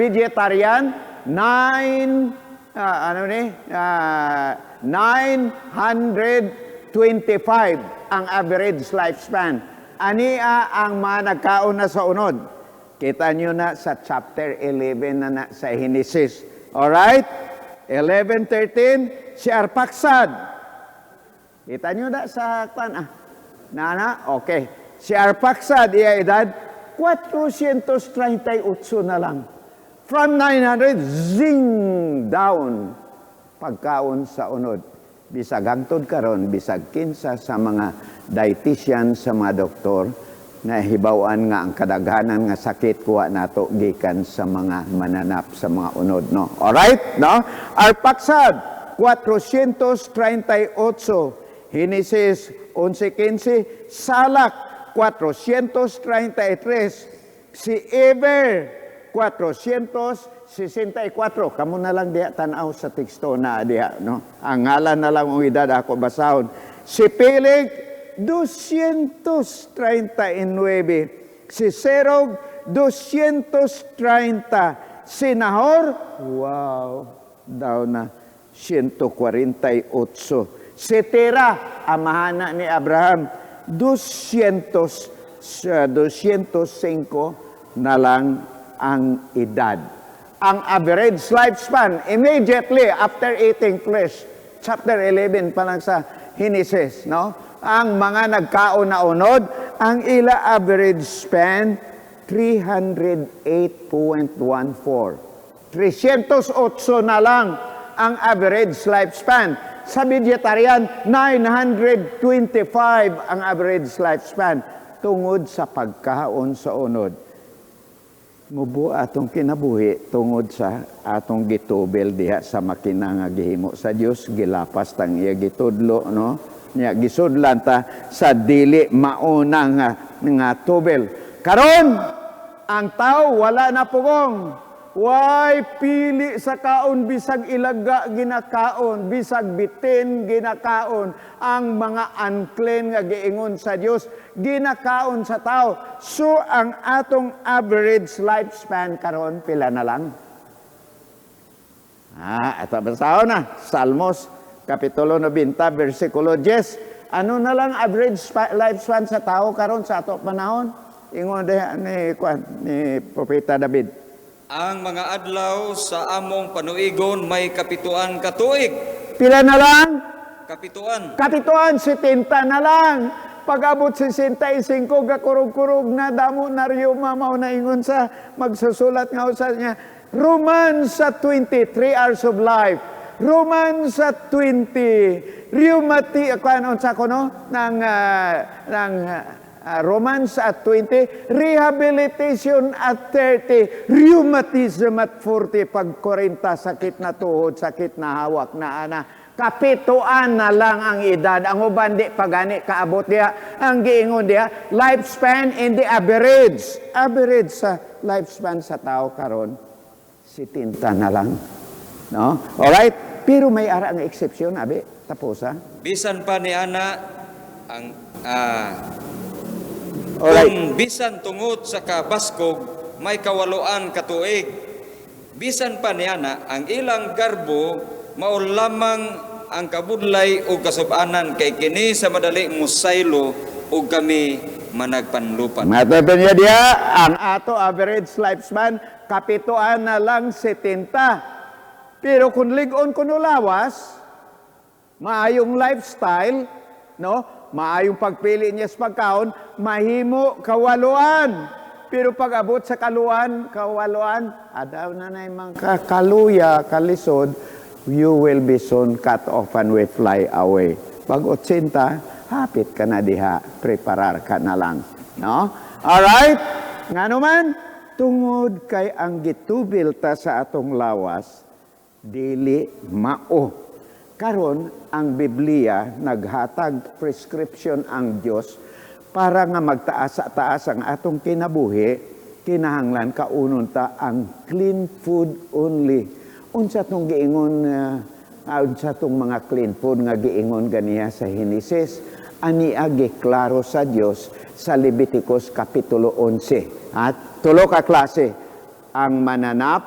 vegetarian, 925 ang average lifespan. Ania ang mga nagkaon na sa unod. Kita nyo na sa chapter 11 na sa Genesis. Alright? 11:13, si Arpaksad. Kita nyo na sa Nana? Okay. Si Arpaksad, iya edad, 438 na lang. From 900, zing down. Pagkaon sa unod. Bisag hangtod karon, bisag kinsa sa mga dietitian, sa mga doktor, na hibawan nga ang kadaghanan nga sakit kuha nato gikan sa mga mananap sa mga unod, no? Alright, no? Arpaksad, 438. Genesis 11:15. Salak, 433. Si Eber, 464. Kamu na lang diha tanaw sa teksto na diha, no? Ang ngalan na lang ang edad ako basahon. Si Peleg, 239. Si Serog, 230. Si Nahor, wow, daw na 148. Si Tera, amahana ni Abraham, 205 na lang ang edad. Ang average lifespan, immediately after eating flesh, chapter 11 pa lang sa Genesis, no? Ang mga nagkaon na unod, ang ila average span, 308.14. 308 na lang ang average lifespan. Sa vegetarian, 925 ang average lifespan tungod sa pagkaon sa unod. Mubo atong kinabuhi tungod sa atong gitubel diha sa makina nga gihimo sa Dios, gilapas tang iya gitudlo, no? Nya gisudlan ta sa dili mauna nga tubel. Karon ang tao wala na pugong. Why pili sa kaon, bisag ilaga ginakaon, bisag bitin ginakaon, ang mga unclean nga giingon sa Dios ginakaon sa tao. So ang atong average lifespan karon pila na lang? Ito basahon na, Salmos kapitulo 90 versikulo 10. Ano na lang average lifespan sa tao karon sa ato panahon? Ingon ni Propeta David. Ang mga adlaw sa among panuigon may kapituan ka tuig. Pila na lang? Kapituan. Kapituan, 70 na lang. Pag-abot 65, gakurog-kurog na damo na riyo mamaw na ingon sa magsusulat nga usa niya. Romans sa 23 hours of life. Romans 20, Romans 20, rehabilitation at 30, rheumatism at 40, pag-40, sakit na tuhod, sakit na hawak na ana. Kapituan na lang ang edad. Ang uban di pagani kaabot diya. Ang giingon diya, lifespan in the average. Average sa lifespan sa tao karon 70 na lang. No? Alright? Pero may ara nga exception, abi. Tapos ha? Bisan pa ni ana ang Alright. kung bisan tungod sa kabaskog may kawaluan ka tuig. Bisan pa ni ana ang ilang garbo mao lamang ang kabudlay o kasub-anan kay kini sa madali musaylo o kami managpanlupan. Matapan niya diya, ang ato average lifespan, kapituan na lang 70. Pero kung ligon ko no lawas, maayong lifestyle, no? Maayong pagpili niya sa pagkaon, mahimo kawaluan. Pero pag abot sa kawaluan, adaw na na yung mga kaluya, kalisod, you will be soon cut off and will fly away. Pag 80, hapit ka na diha, preparar ka na lang. No? Alright? Nga naman, tungod kay ang gitubil ta sa atong lawas, dili mao. Karon ang Biblia naghatag prescription ang Dios para nga magtaas-taas ang atong kinabuhi, kinahanglan kaunon ta ang clean food only. Unsa tong giingon unsa tong mga clean food nga giingon ganiya sa Henesis, ania giklaro sa Dios sa Leviticus kapitulo 11. At tulo ka klase, ang mananap,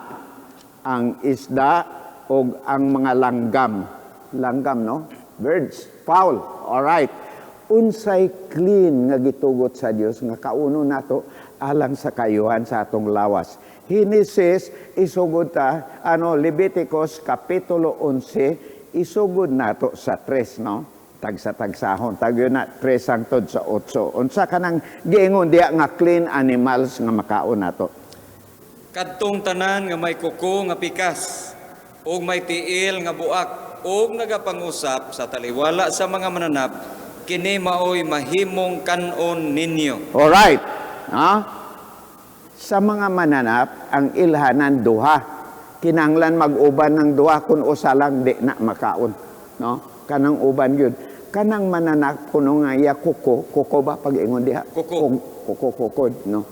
ang isda o ang mga langgam. Langgam, no? Birds, fowl. Alright. Unsay clean nga gitugot sa Dios nga kauno nato alang sa kayuhan sa atong lawas. Henesis isugod ta, Leviticus kapitulo 11 isugod nato sa 3, no? Tagsa-tagsahon. Tagyo na 3 hangtod sa 8. Unsa kanang giingon diya nga clean animals nga makaon nato? Kadtong tanan nga may kuko nga pikas o may tiil nga buak o nagapangusap sa taliwala sa mga mananap, kini maoy mahimong kanon ninyo. Alright. Sa mga mananap, ang ilhanan duha. Kinanglan mag-uban ng duha kung usa lang di na makaon. No? Kanang uban yun. Kanang mananap kuno nga iya kuko ba pag-ingon diha? Kuko, no?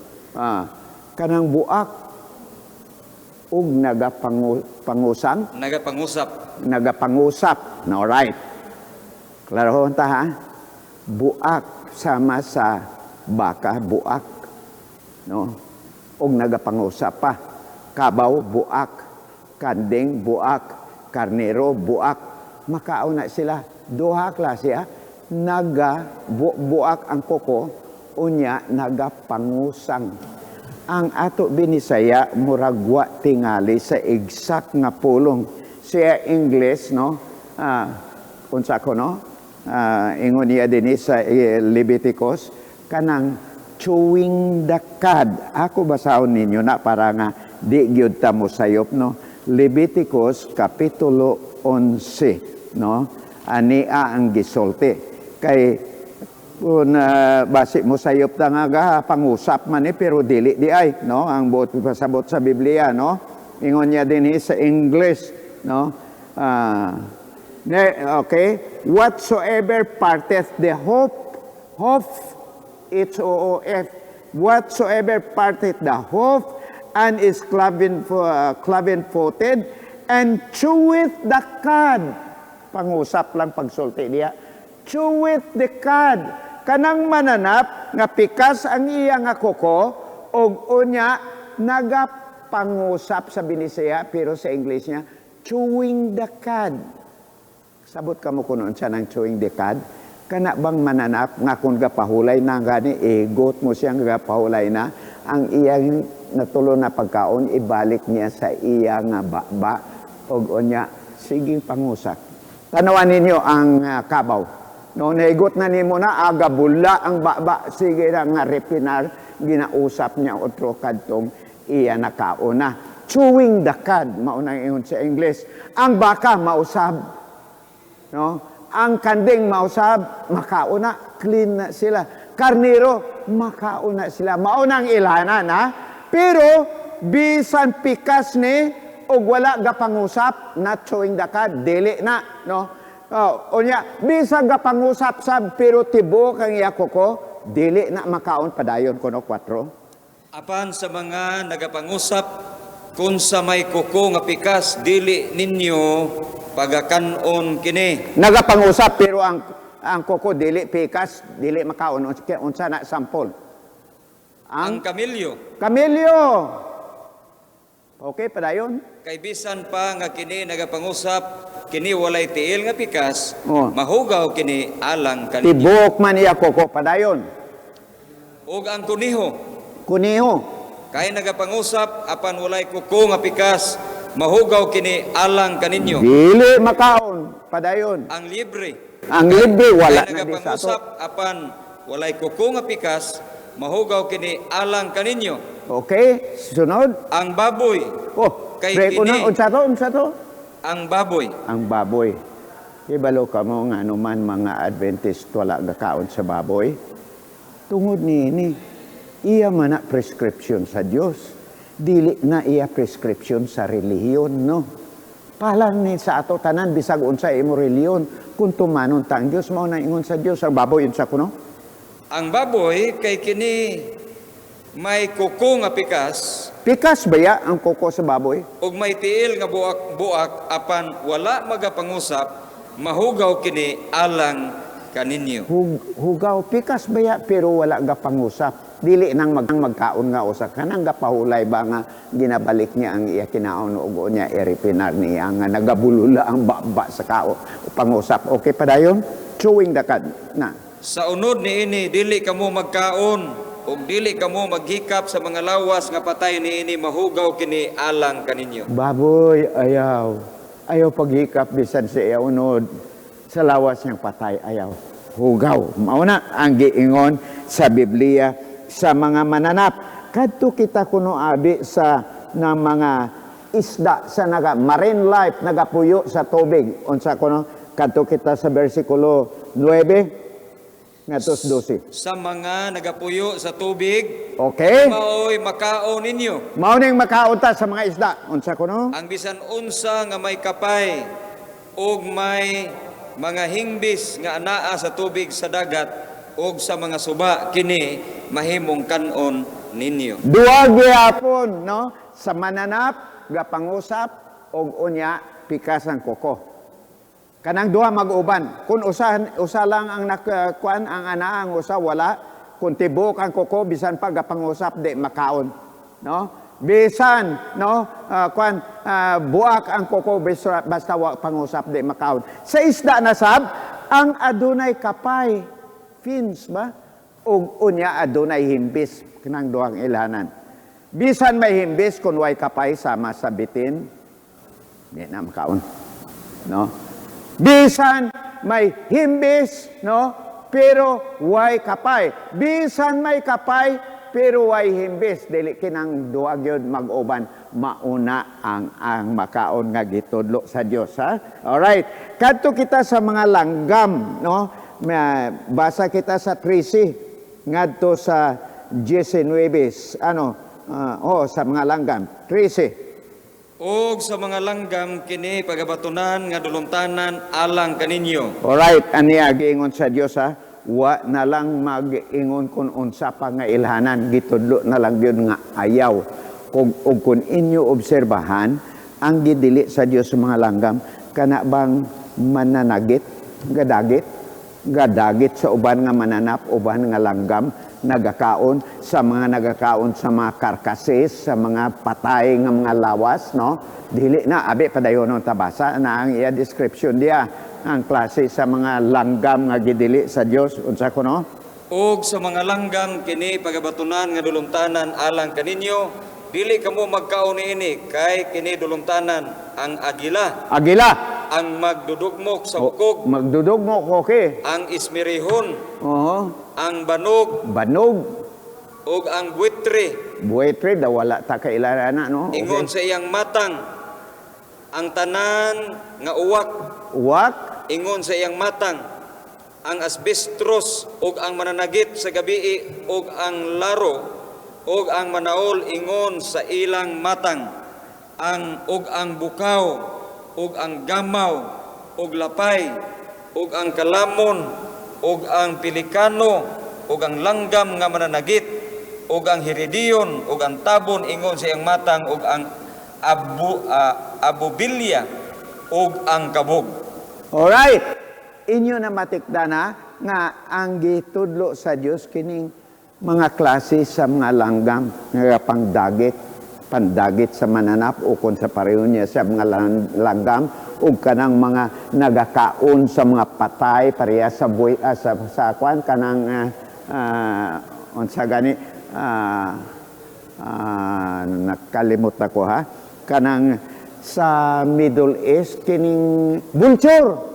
Kanang buak ug nagapangusap. No, right. Klaro ta ha? Buak sama sa baka, buak. No? Og nagapangusap pa. Kabaw, buak. Kanding, buak. Karnero, buak. Makaon na sila. Duha klase ha. Buak ang koko, unya nagapangusang. Ang ato binisaya, muragwa tingali sa exact nga pulong. Siya English, no? Unsa ko, no? Ingon niya din sa Leviticus, kanang chewing the cud. Ako basahon ninyo na para nga di gyud ta mo sayop, no? Leviticus kapitulo 11, no? Ania ang gisulti. Kay kung basi mo sayop ta nga pangusap man pero dili di ay, no? Ang buot pasabot sa Biblia, no? Ingon niya din sa English, no? Okay, whatsoever parteth the hoof, H-O-O-F, whatsoever parteth the hoof and is cloven-footed and cheweth the cud. Pangusap lang pagsulti diya. Cheweth the cud. Kanang mananap nga pikas ang iya nga kuko og unya nagapangusap sa Binisaya pero sa English niya chewing the cud. Sabot ka mo kuno siya ng chewing the cud. Kana bang mananap nga kung gapahulay na gani got mo siyang gapahulay na ang iyang natulo na pagkaon ibalik niya sa iya nga baba og unya sige pangusap. Tanawan ninyo ang kabaw. No naigot na nimo na agabula ang baba sige ra nga repinar ginausap niya otro kadtong iya nakauna. chewing the cud, maunang ingon sa English. Ang baka mausab, no? Ang kanding mausab, makauna, clean na sila. Karniro, makauna sila. Maunang ilanan, ha? Pero, bisan pikas ni, og wala gapangusap, not chewing the cud, dili na, no? Unya, bisan gapangusap sab, pero tibo kang iyako ko, dili na makaon padayon kuno 4. Apan sa mga nagapangusap, kung sa may kuko nga pikas, dili ninyo pagakanon kini. Nagapangusap pero ang kuko dili pikas, dili makaon unsa na sample. Ang kamilyo, Kamilyo. Okay padayon. kay bisan pa nga kini nagapangusap, kini walay tiil nga pikas, Oh. mahugaw kini alang kaninyo. Tibok man iya kuko padayon. Ug ang kuniho, Kuniho. kay nagapangusap, apan walay kuko nga pikas, mahugaw kini alang kaninyo. Dili makaon padayon. Ang libre, Ang libre wala kay na di sa ato. nagapangusap, apan walay kuko nga pikas, mahugaw kini alang kaninyo. Okay, sunod. Ang baboy, Oh, Kay break ko kini. na. Unsa to? ang baboy, Ang baboy. Ibalo ka mo nga anuman mga Adventist wala gakaon sa baboy. Tungod ni iya man na prescription sa Dios. Dili na iya prescription sa relihiyon, no? Palang ni sa ato tanan bisag unsa imo relihiyon kung tumanon tang Dios mao na ingon sa Dios ang baboy unsa kuno? ang baboy kay kini may kuko nga pikas Pikas ba ya ang kuko sa baboy? ug may tiil nga buak-buak apan wala magapangusap, mahugaw kini alang kaninyo. Hugaw pikas ba ya pero wala ga pangusap. Dili nang magkaon nga usa kanang gapahulay ba nga ginabalik niya ang iya kinaon ug niya iripinar niya nga nagabulula ang baba sa kao pangusap. Okay padayon? Chewing the cud na. Sa unod niini dili kamo magkaon ug dili kamo maghikap sa mga lawas nga patay niini, mahugaw kini alang kaninyo. Baboy, ayaw. Ayaw paghikap bisan sa iya unod. Sa lawas niyang patay, ayaw. Hugaw. Mauna ang giingon sa Biblia sa mga mananap. Kadto kita kuno abi sa na mga isda sa marine life nagapuyo sa tubig. Unsa kuno? Kadto kita sa bersikulo 9 ngatos 12. Sa mga nagapuyo sa tubig, Okay? maoy makaon ninyo. Mauning makaunta sa mga isda. Unsa kuno? Ang bisan unsa nga may kapay ug may mga hingbis nga anaa sa tubig sa dagat ug sa mga suba, kini mahimong kanon ninyo. Duwa gyapon, no? Sa mananap, gapangusap, og unya, pikas ang kuko. Kanang duha mag-uban. Kung usa lang ang nakuan, ang ana, ang usa wala. Kung tibok ang kuko, bisan pa gapangusap, di makaon. No? Bisan, no? Buak ang kuko, basta wa pangusap, di makaon. Sa isda na sab, ang adunay kapay, fins ba? Og unya adunay himbis kanang duhang ilanan. Bisan may himbis kun way kapay sama sa bitin, di na makaon. No? Bisan may himbis, no? Pero way kapay. Bisan may kapay, pero way himbis. Dili kinang duha gyud mag-uban, mauna ang makaon nga gitudlo sa Dios, ha? Alright. Kadto kita sa mga langgam, no? Basa kita sa 13 ngadto sa 19, sa mga langgam 13. Og sa mga langgam kini pagabatunan nga dulumtanan alang kaninyo. Alright, ani giingon sa Dios, ha? Wa na lang mag-ingon kun unsa pa nga ilhanan, gitudlo na lang gyud nga ayaw. Ug kun inyo obserbahan ang gidili sa Dios sa mga langgam, kana bang mananagit, gadagit sa uban nga mananap, uban nga langgam, nagakaon sa mga karkases, sa mga patay nga mga lawas, no? Dili na, abi padayon ng tabasa na ang iya description dia, ang klase sa mga langgam nga gidili sa Dios, unsa ko, no? Og sa mga langgam kini pagabatunan nga dulumtanan alang kaninyo, dili kamo magkaon niini, kay kini dulumtanan ang agila, ang magdudugmok sa bukog, Magdudugmok, okay. ang ismirihon, Oo. ang banog, Banog. ug ang buitre, buwetri, da wala ta kailanana, no? Ingon sa iyang matang ang tanan nga uwak. Uwak, Ingon sa iyang matang ang asbestos ug ang mananagit sa gabii ug ang laro ug ang manaol. Ingon sa ilang matang ug ang bukaw ug ang gamaw ug lapay ug ang kalamon ug ang pilikano ug ang langgam nga mananagit ug ang hiridiyon ug ang tabon. Ingon sa iyang matang ug ang abubilya ug ang kabog. alright. Inyo na matikdana nga ang gitudlo sa Dios kining mga klase sa mga langgam nga pandagit sa mananap o kung sa pareho niya sa mga langgam o kanang mga nagakaon sa mga patay pareha sa buhay sa kwan kanang unsa gani nakalimot ako ha kanang sa Middle East kining vulture.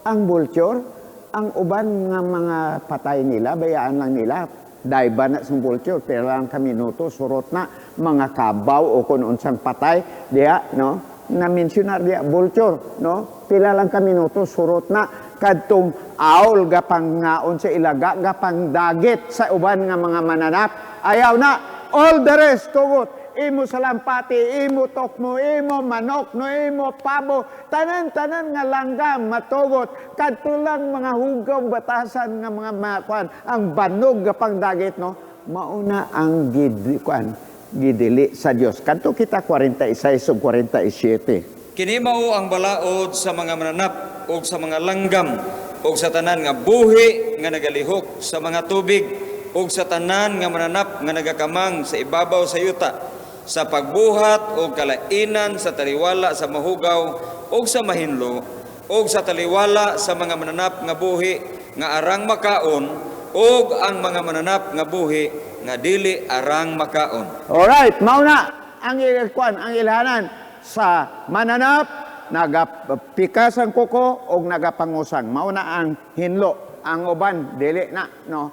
Ang vulture, ang uban nga mga patay nila, bayaan lang nila, daiba na sa vulture, pero lang kaminuto, surot na, mga kabaw o kung unsang patay, diya, no? Na-mentionar diya, vulture, no? Pila lang kaminuto, surot na, kadtong awl, gapang ngaon sa ilaga, gapang dagit sa uban nga mga mananap, ayaw na, all the rest, tugot, imo salampati, imo tokmo, imo manok, no imo pabo, tanan-tanan nga langgam matugot, kadto lang mga hugaw batasan nga mga makwan, ang banog gapang dagit, no, mauna ang gidili sa Dios. Kadto kita 46 ug 47. Kini mao ang balaod sa mga mananap ug sa mga langgam ug sa tanan nga buhi nga nagalihok sa mga tubig ug sa tanan nga mananap nga nagakamang sa ibabaw sa yuta, sa pagbuhat o kalainan sa taliwala sa mahugaw o sa mahinlo o sa taliwala sa mga mananap nga buhi nga arang makaon o ang mga mananap nga buhi nga dili arang makaon. Alright, mauna ang ilhanan sa mananap, nagapikas ang kuko o nagapangusang. Mauna ang hinlo, ang uban, dili na, no?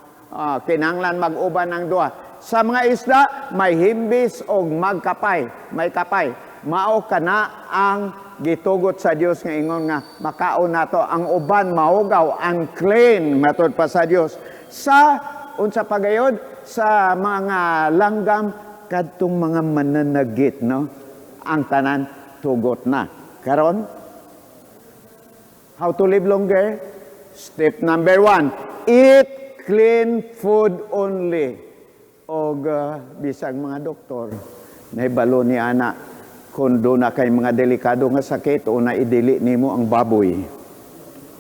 Kinanglan mag-uban ng duha. Sa mga isda, may himbis o magkapay, may kapay. Mao kana ang gitugot sa Dios nga ingon nga makaon nato ang uban mahugaw, unclean matud pa sa Dios. Sa unsa pagayod sa mga langgam kadtong mga mananagit, no? Ang tanan tugot na. Karon, how to live longer? Step number 1, eat clean food only. Og bisag mga doktor, naibalo ni ana, kung doon na kay mga delikado nga sakit o na idili nimo ang baboy.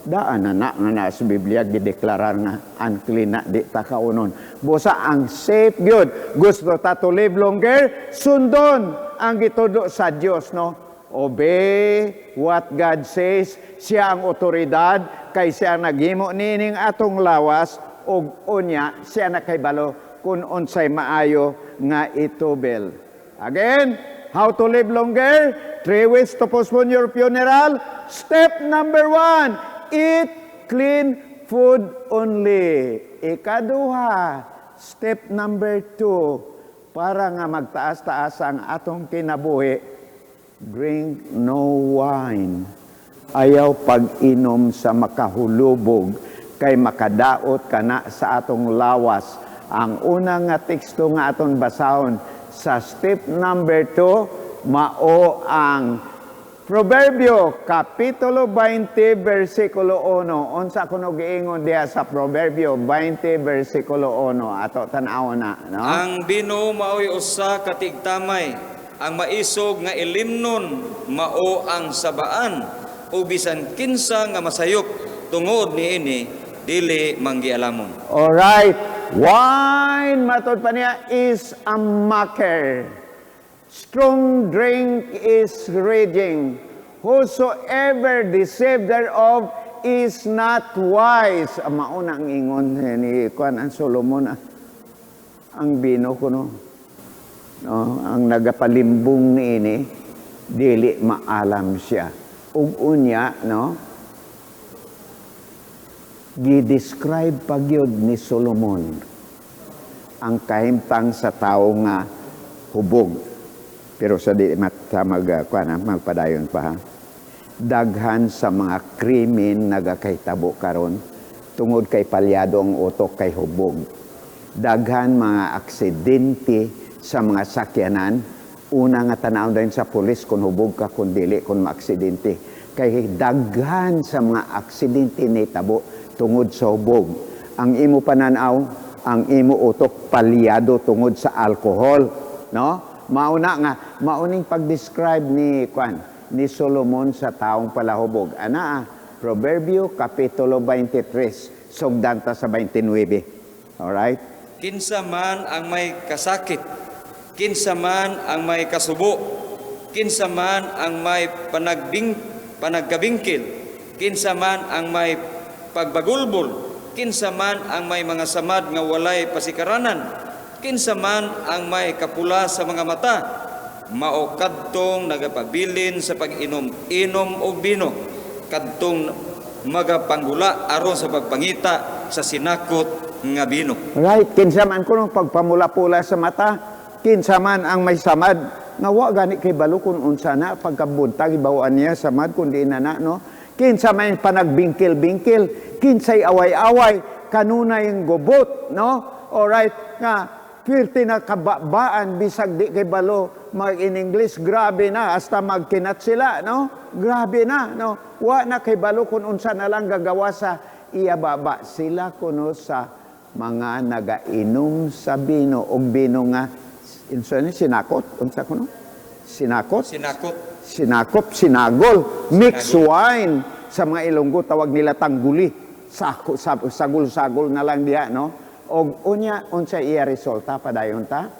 Daan na nga sa Biblia, gideklarar nga unclean na, di ta kaunon. Busa ang safe good. Gusto ta to live longer, sundon ang gitudo sa Dios, no? Obey what God says. Siya ang otoridad, kay siya naghimo nining atong lawas, og unya, siya na kay balo kung unsay maayo nga itubel. Again, how to live longer? 3 ways to postpone your funeral. Step number 1, eat clean food only. Ikaduha, step number 2, para nga magtaas-taas ang atong kinabuhi, drink no wine. Ayaw pag-inom sa makahulubog, kay makadaot ka na sa atong lawas. Ang unang nga teksto nga aton basahon sa step number 2, mao ang Proverbio, Kapitulo 20, versikulo 1. Unsa kuno giingon diha sa Proverbio 20, versikulo 1. Ato tan-aw na, no? Ang bino mao'y usa ka tigtamay, ang maisog nga ilimnon mao ang sabaan, o bisan kinsa nga masayop tungod niini dili manggialamon. Alright. Wine, matod pa niya, is a mocker. Strong drink is raging. Whosoever deceived thereof is not wise. Mauna ang ingon ni Kuan ang Solomon. Ang bino ko, no? Ang nagapalimbong niini, dili maalam siya. Ug unya, no? Gi-describe pagyod ni Solomon ang kahimtang sa tao nga hubog. Pero sa di magpadayon pa ha. Daghan sa mga krimen nagakahitabo karon tungod kay palyado ang utok kay hubog. Daghan mga aksidente sa mga sakyanan. Una nga tanaw din sa pulis kung hubog ka, kung dili, kung maaksidente. Kay daghan sa mga aksidente ni tabo tungod sa hubog. Ang imo pananaw, ang imo utok palyado tungod sa alcohol, no? Mauna nga, mauning pag-describe ni Solomon sa taong palahubog. Ana, Proverbio Kapitulo 23, sugdanta sa 29. Alright? Kinsa man ang may kasakit, kinsa man ang may kasubo, kinsa man ang may panagkabingkil, kinsa man ang may pagbagulbol, kinsa man ang may mga samad nga walay pasikaranan, kinsa man ang may kapula sa mga mata, mao kadtong nagapabilin sa pag-inom og bino, kadtong magapanggula aron sa pagpangita sa sinakot nga bino. Right, kinsa man kuno pagpamula-pula sa mata, kinsa man ang may samad, nga wa gani kay balo kun unsa na pagkabuntag ibawaan niya samad kundi na no. Kinsa man panagbingkil-bingkil, kinsay away-away, kanunay ang gubot, no? Alright, nga pirti na kababaan bisag di kay balo mag in English, grabe na hasta magkinat sila, no? Grabe na, no? Wa na kay balo kun unsa na lang gagawa sa iyababa sila kuno sa mga nagainom sa bino og bino nga sinakot unsa kuno? Sinakot, sinagol, mixed wine sa mga Ilonggo tawag nila tangguli. Sagol-sagol na lang diha, no? Og unya unsa iya resulta padayon ta?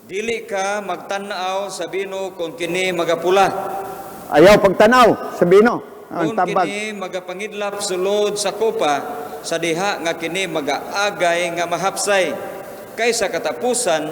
Dili ka magtan-aw sa bino kung kini magapula. Ayaw pagtanaw sa bino. Ang Kung tabag. kini magapangidlap sulod sa kopa, sa diha nga kini magaagay nga mahapsay. Kaysa katapusan,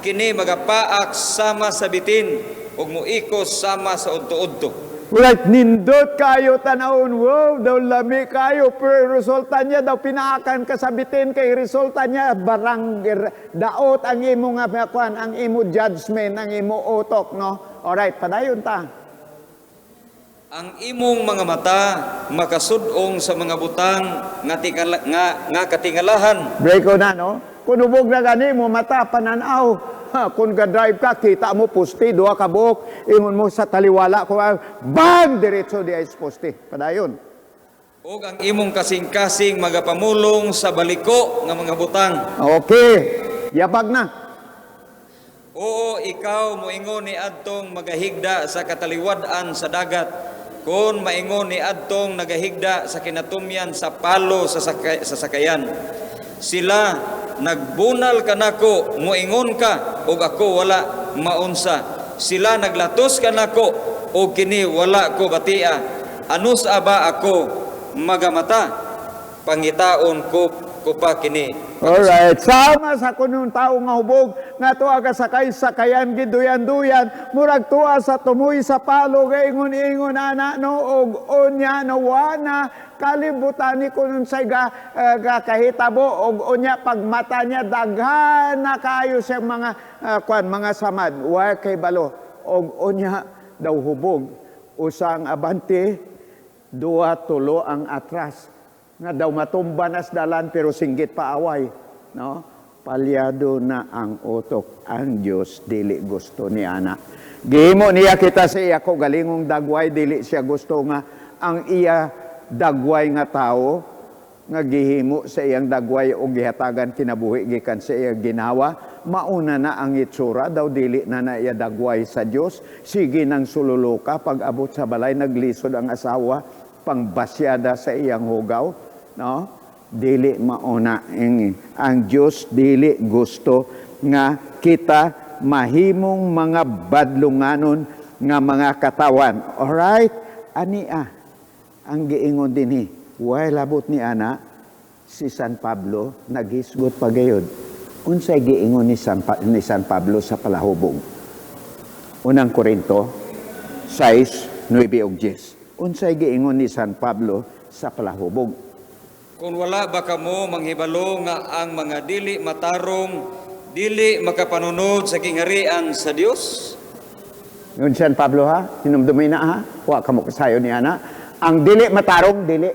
kini magapaak sama sa bitin, ug muikos sama sa udto-udto. Right, nindot kayo tanawon, wow, daw lami kayo, pero resulta niya daw pinaakan kasabitin kay resulta niya barang daot ang imo nga kwan, ang imo judgment, ang imo utok, no? Alright, padayon ta. Ang imong mga mata makasudong sa mga butang nga katingalahan. Break ko na, no? Kung ubog na gani mo mata pananaw. Ha, kung ga-drive ka, kita mo poste, duha ka buhok, ingon mo sa taliwala ko, bang diretso di ay poste. Padayon. Ug ang imong kasing-kasing magapamulong sa baliko nga mga butang. Okay, yabag na. Oo, ikaw moingon ni adtong magahigda sa kataliwad-an sa dagat. Kung maingon ni adtong nagahigda sa kinatumyan sa palo sa sakayan. Sila nagbunal kanako, moingon ka, ug ako wala maunsa. Sila naglatos kanako, ug kini wala ko batia. Anus aba ako magamata, pangitaon ko pa kini. Alright, sama sa kunong tao nga hubog, nga tuwa ka sakayan giduyan-duyan, murag tuwa sa tumuy sa palo, gaingon-ingon ana, no, og onya, no, wana, kalibutan ni kunong say kahitabo, og onya, pagmata niya, daghan na kayo siyang mga samad, wa kay balo, og onya, daw hubog, usang abante, dua tulo ang atras, nga daw matumba nas dalan pero singgit pa away, no? Palyado na ang utok, ang Dios dili gusto ni ana. Gihimo niya kita sa iya ko galingong dagway, dili siya gusto nga ang iya dagway nga tao nga gihimo sa iyang dagway o gihatagan kinabuhi gikan sa iya ginawa, mauna na ang itsura daw dili na iya dagway sa Dios. Sige nang sululuka pag abot sa balay naglisod ang asawa pangbasyada sa iyang hugaw, no? Dili mauna ang Dios dili gusto nga kita mahimong mga badlunganon nga mga katawan. Alright? Ania ang giingon dinhi, way labot ni ana si San Pablo naghisgot pagayod. Unsay giingon ni San Pablo sa palahubog? Unang Korinto 6:9 ug 10. Unsay giingon ni San Pablo sa palahubog? Kung wala ba kamo manghibalo nga ang mga dili matarong dili makapanunod sa kingharian sa Dios. Yun San Pablo ha, sinumdumi na ha, huwag ka mo kasayo niya na. Ang dili matarong, dili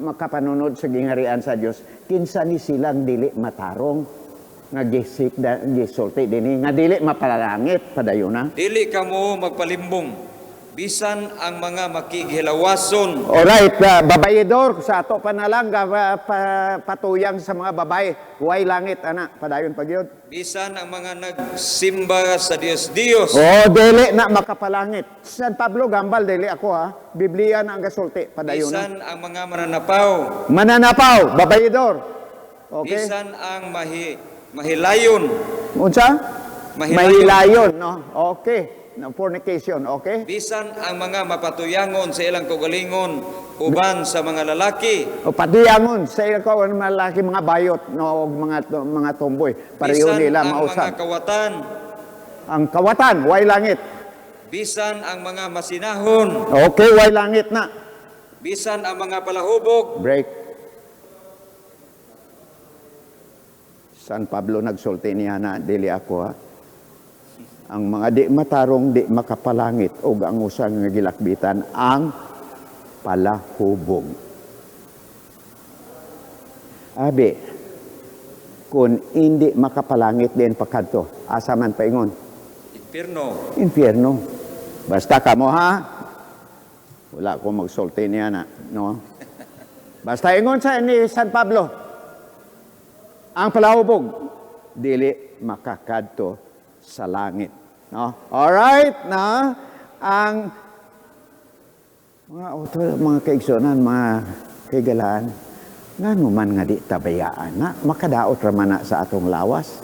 makapanunod sa gingharian sa Diyos. Kinsa ni silang dili matarong, nga gisip, gisulti din nga dili mapalangit, padayon na. Dili kamo magpalimbong, bisan ang mga makighilawason. Alright, babayidor, sa ato pa na lang, patuyang sa mga babae, huway langit, anak, padayon pag yun. Bisan ang mga nagsimba sa Dios. Dili na makapalangit. San Pablo, gambal, dili ako ha. Biblia na ang gasulti, padayon na. Bisan ang mga mananapaw. Mananapaw, babayidor. Okay? Bisan ang mahilayon. Unsa? Mahilayon. Mahilayon, no? Okay. No, fornication, okay? Bisan ang mga mapatuyangon sa ilang kaugalingon uban sa mga lalaki. O patuyangon sa iyo ko ang malaki mga bayot no og mga tomboy pareho Bisan nila ang mausap. mga kawatan. Ang kawatan way langit. Bisan ang mga masinahon. Okay, way langit na. Bisan ang mga palahubog. Break. San Pablo nagsulti niya na dili ako ha. Ang mga di matarong, di makapalangit o ang usang nga gilakbitan ang palahubog. Abi, kung hindi makapalangit din pagkanto, asa man paingon? Impierno. Impyerno. Basta kamo ha. Wala ko magsulti niya na, no? Basta ingon sa ni San Pablo, ang palahubog, dili makakadto sa langit. No? Alright, na ang mga kaigsunan, mga kaigalaan, nga man nga di tabayaan na, makadaot raman na sa atong lawas.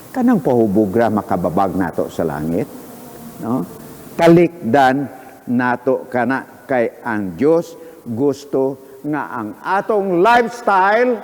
Kanang pahubugra makababag nato sa langit. No? Talikdan nato kana kay ang Diyos gusto nga ang atong lifestyle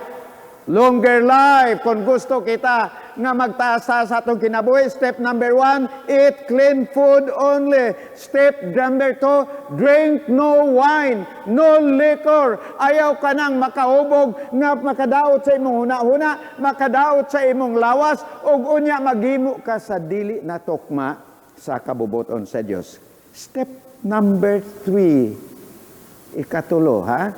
longer life. Kung gusto kita nga magtaas sa atong kinabuhi, step number 1, eat clean food only. Step number 2, drink no wine, no liquor. Ayaw ka nang makahubog nga makadaot sa imong huna-huna, makadaot sa imong lawas, ug unya maghimo ka sa dili na tukma sa kabubuton sa Dios. Step number 3, ikatulo ha.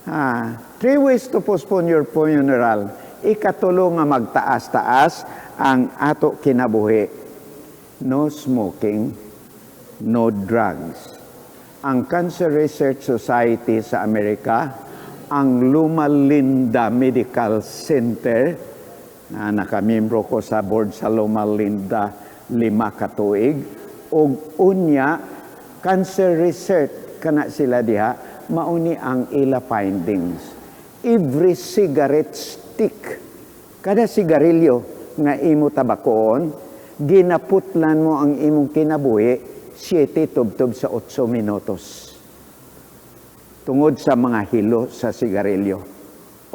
3 ways to postpone your funeral. Ikatulo nga magtaas-taas ang ato kinabuhi. No smoking, no drugs. Ang Cancer Research Society sa Amerika, ang Loma Linda Medical Center, na nakamembro ko sa board sa Loma Linda 5 katuig, ug unya cancer research kana sila diha, mauni ang ila findings. Every cigarette stick, kada sigarilyo nga imo tabakoon, ginaputlan mo ang imong kinabuhi 7 tubtob sa 8 minutos. Tungod sa mga hilo sa sigarilyo.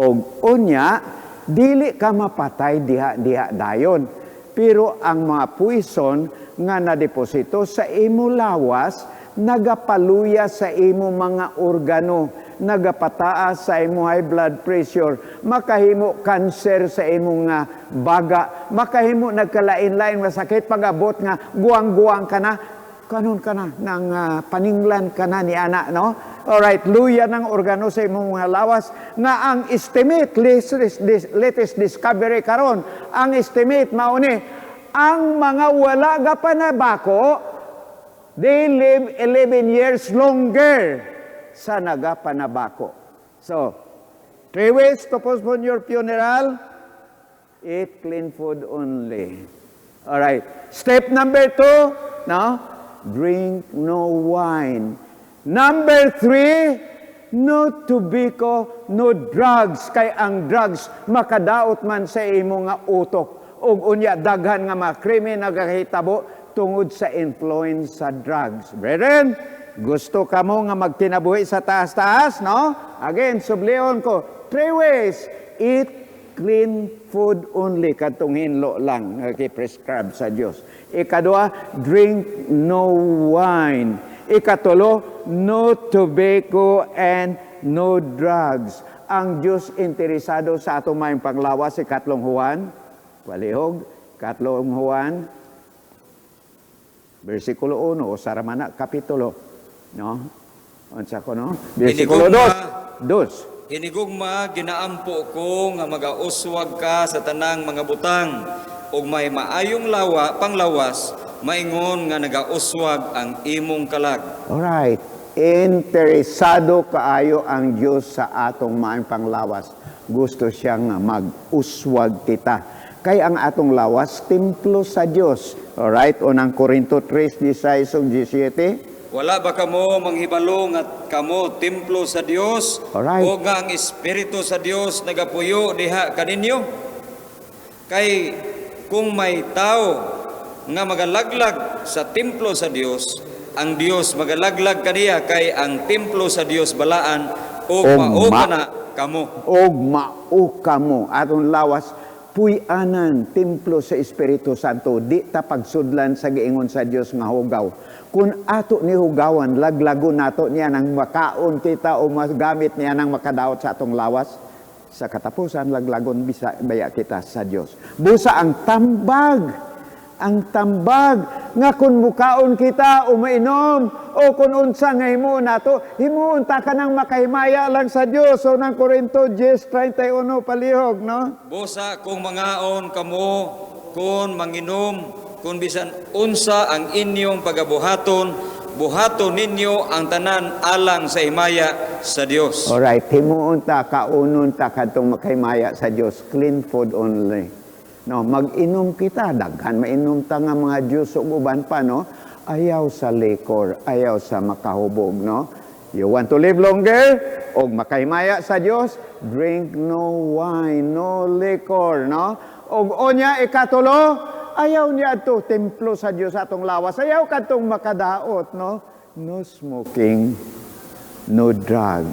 Og unya, dili ka mapatay diha dayon. Pero ang mga puison nga nadeposito sa imo lawas, nagapaluya sa imo mga organo, nagapataas sa imo high blood pressure, makahimo cancer sa imo nga baga, makahimo nagkalain-lain nga sakit pag-abot nga guwang-guwang ka na, kanon ka na, ng paninglan ka na ni ana, no? Alright, luya ng organo sa imong mga lawas, nga ang estimate, latest discovery karon, ang estimate mauni, ang mga wala ga panabako, they live 11 years longer sa nagapanabako. So, 3 ways to postpone your funeral. Eat clean food only. Alright. Step number 2, no? Drink no wine. Number 3, no tobacco, no drugs. Kay ang drugs, makadaot man sa imo nga utok. Ug unya, daghan nga mga krimen nagahitabo tungod sa influence sa drugs. Brethren, gusto ka mo nga magkinabuhi sa taas-taas, no? Again, sublion ko, 3 ways. Eat clean food only, katong hinlo lang, prescribe sa Diyos. Ikadua, drink no wine. Ikatulo, no tobacco and no drugs. Ang Diyos interesado sa atong mayong panglawas, ikatlong Juan, palihog, Katlong Juan, versikulo 1, o saramana, kapitulo. No? Unsa ko, no? Versikulo 2. Hinigugma ginaampo ko nga magauswag ka sa tanang mga butang ug may maayong panglawas maingon nga nagauswag ang imong kalag. Alright. Interesado kaayo ang Diyos sa atong maayong panglawas. Gusto siyang mag-uswag kita. Kay ang atong lawas, templo sa Diyos. Alright, unang Korinto 3:16 ug 17. Wala ba kamo manghibalo nga kamo templo sa Dios Alright. o nga ang Espiritu sa Dios nagapuyo diha kaninyo? Kay kung may tao nga magalaglag sa templo sa Dios, ang Dios magalaglag kaniya kay ang templo sa Dios balaan o mao na kamo. Og mao kamo atong lawas puy-anan templo sa Espiritu Santo, di ta pagsudlan sa giingon sa Dios nga hugaw. Kung ato ni hugawan, laglago nato niya nang makaon kita o magamit niya nang makadaot sa atong lawas, sa katapusan laglagon baya kita sa Dios. Busa ang tambag nga kung mukaon kita o mainom o kung unsa nga himuon nato, himuon ta ka nang makahimaya lang sa Dios. So nang Korinto 10:31 palihog, no? Busa kung mangaon kamo, kung manginom, kung bisan unsa ang inyong pagabuhaton, buhaton ninyo ang tanan alang sa himaya sa Dios. Alright, himuon ta, kaunon ta kadtong makahimaya sa Dios. Clean food only. No, mag-inom kita, daghan mainom ta nga mga Diyos ug uban pa, no? Ayaw sa liquor, ayaw sa makahubog, no? You want to live longer og makahimaya sa Dios, drink no wine, no liquor, no? Og onya ikatulo, ayaw niya to templo sa Dios atong lawas. Ayaw kadtong makadaot, no? No smoking, no drug.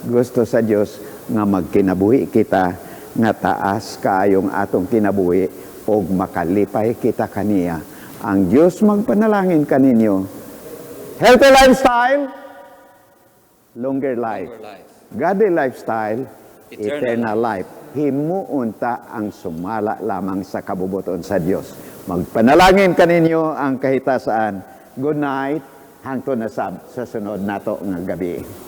Gusto sa Dios nga magkinabuhi kita nga taas kaayong atong kinabuhi og makalipay kita kaniya. Ang Dios magpanalangin kaninyo. Healthy lifestyle, longer life. Godly lifestyle, eternal life. Himuon ta ang sumala lamang sa kabubuton sa Dios. Magpanalangin kaninyo ang kahitasaan. Good night. Hangtod na sa sunod nato nga gabi.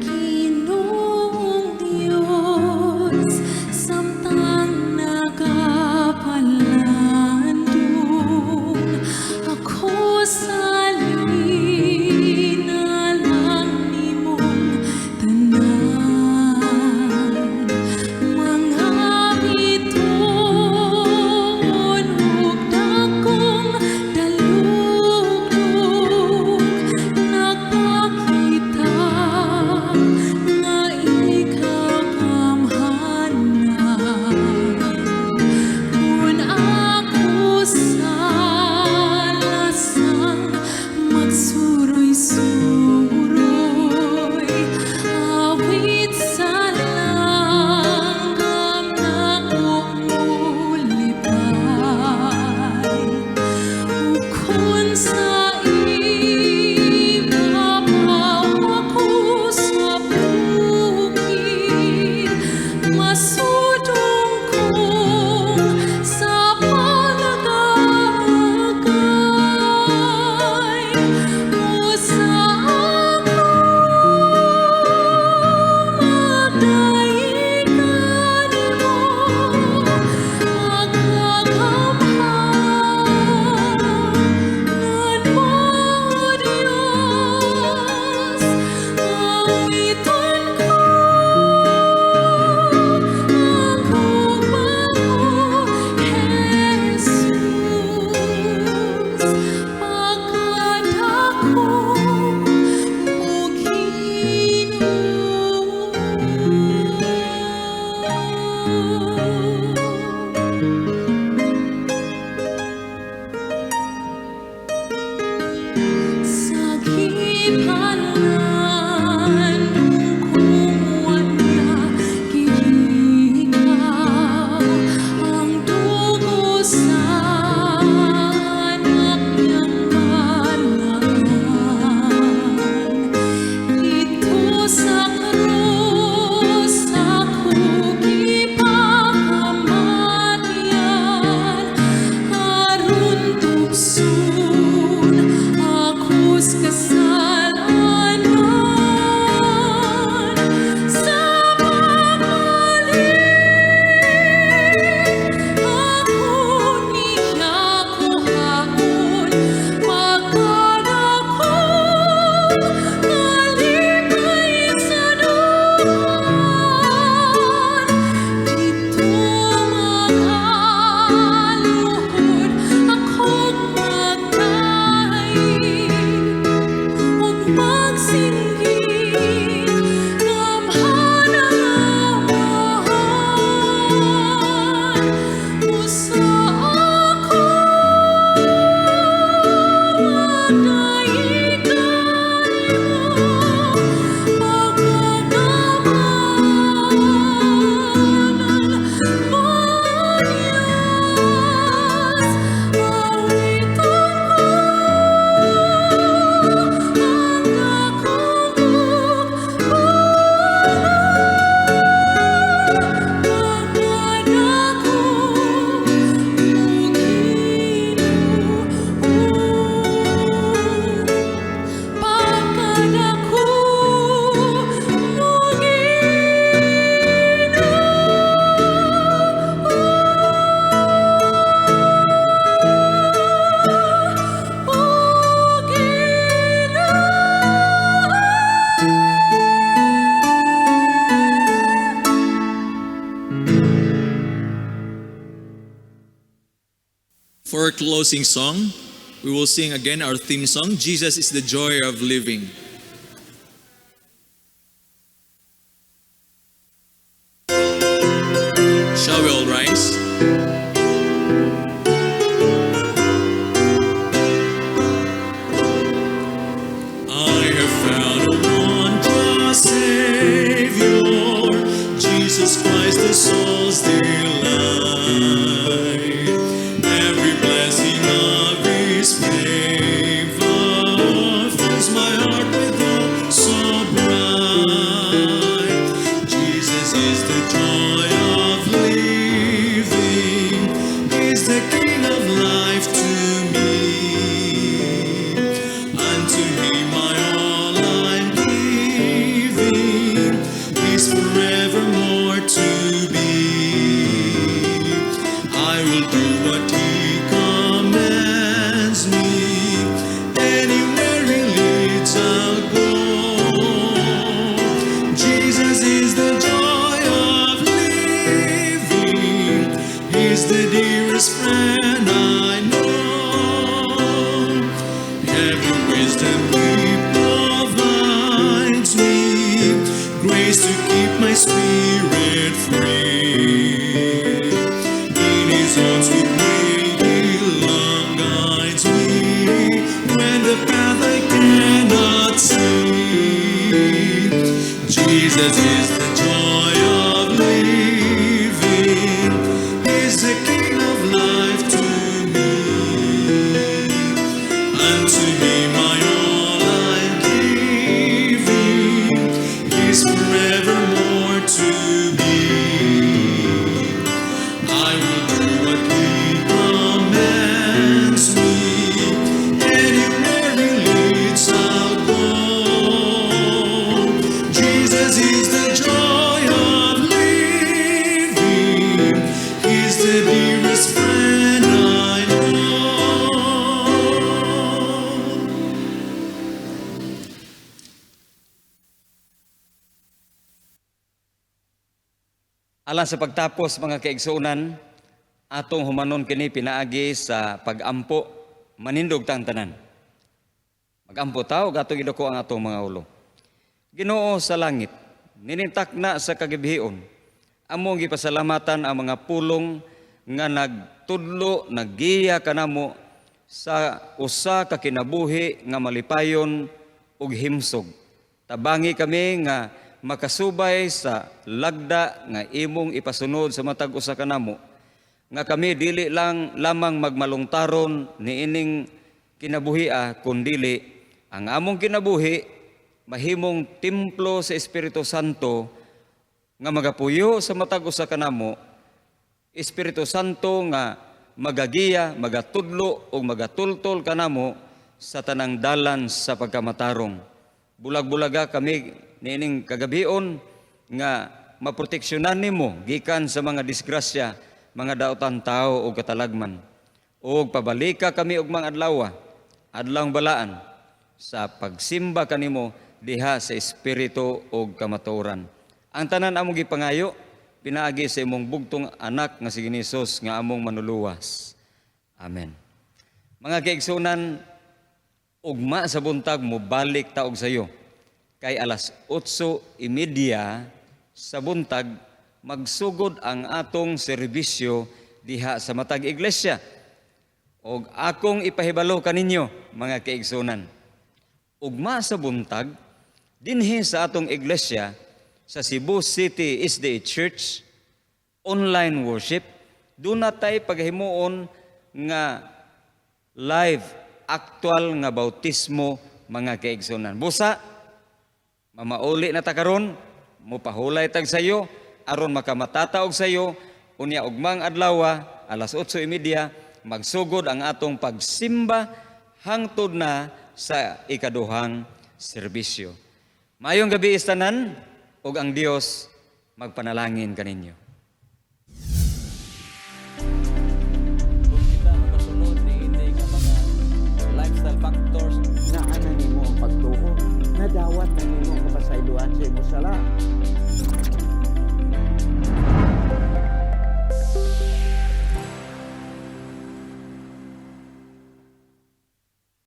Ginoong Diyos, samtang naga kasalanan sa pagbalik ako niya kuhaon magkadakong kalipay sa duwan dito magaluhod akong magkain ug magsinggit gamhanangawahan usa ako For our closing song, we will sing again our theme song, Jesus is the Joy of Living. Shall we all rise? I have found a wondrous Savior, Jesus Christ, the soul's delight. Every blessing of His favor fills my heart with hope so bright. Jesus is the joy of living. He's the King of life to me. Unto Him my all I'm giving. He's forevermore to be. I will do what He commands me. Anywhere He leads, I'll go. Jesus is the joy of living. He's the dearest friend I know. Every wisdom He provides me, grace to keep my spirit free. In His own sweet way, He love guides me when the path I cannot see. Jesus is the joy of living. He's the King of life to me. Unto me my all I'm giving. He's forevermore to be. I will do what He commands me. Anywhere He leads, I'll go. Jesus is the joy of living. He's the dearest friend I know. Alang sa pagtapos mga kaigsuunan, atong humanon kini pinaagi sa pagampo manindog tang tanan. Magampo tao gatong gidako ang atong mga ulo. Ginoo sa langit, ninintak na sa kagibhion. Among gipasalamatan ang mga pulong nga nagtudlo, naggiya kanamo sa usa ka kinabuhi nga malipayon ug himsog. Tabangi kami nga makasubay sa lagda nga imong ipasunod sa matag usa kanamo, nga kami dili lang lamang magmalungtaron niining kinabuhia, kundili ang among kinabuhi mahimong templo sa Espiritu Santo nga magapuyo sa matag usa kanamo, Espiritu Santo nga magagiya, magatudlo o magatultol kanamo sa tanang dalan sa pagkamatarong. Bulag-bulaga kami nining kagabion nga maproteksyonan nimo gikan sa mga disgrasya, mga daotan tao o katalagman. O pabalika kami og mga adlawng balaan sa pagsimba kanimo diha sa espiritu o kamatuoran. Ang tanan among gipangayo pinaagi sa imong bugtong anak nga si Hesus nga among manuluwas. Amen. Mga kaigsunan, ugma sa buntag mo balik taog sayo. Kay alas 8:30 sa buntag magsugod ang atong serbisyo diha sa matag iglesia. Og akong ipahibalo kaninyo mga kaigsunan. Ugma sa buntag dinhi sa atong iglesia sa Cebu City SDA Church online worship duna tay paghimuon nga live actual nga bautismo mga kaigsunan. Busa mamauli na ta karon, mupahulay tag sayo aron makamatataog sayo unya ugmang adlaw alas 8:30 magsugod ang atong pagsimba hangtod na sa ikaduhang serbisyo. Mayong gabi istanan ug ang Dios magpanalangin kaninyo. Kung kita masunod ni hindi nga mga lifestyle factors, Naan na nimo ang pagtuo, nadawat na nimo ang kapasayloan sa imong sala.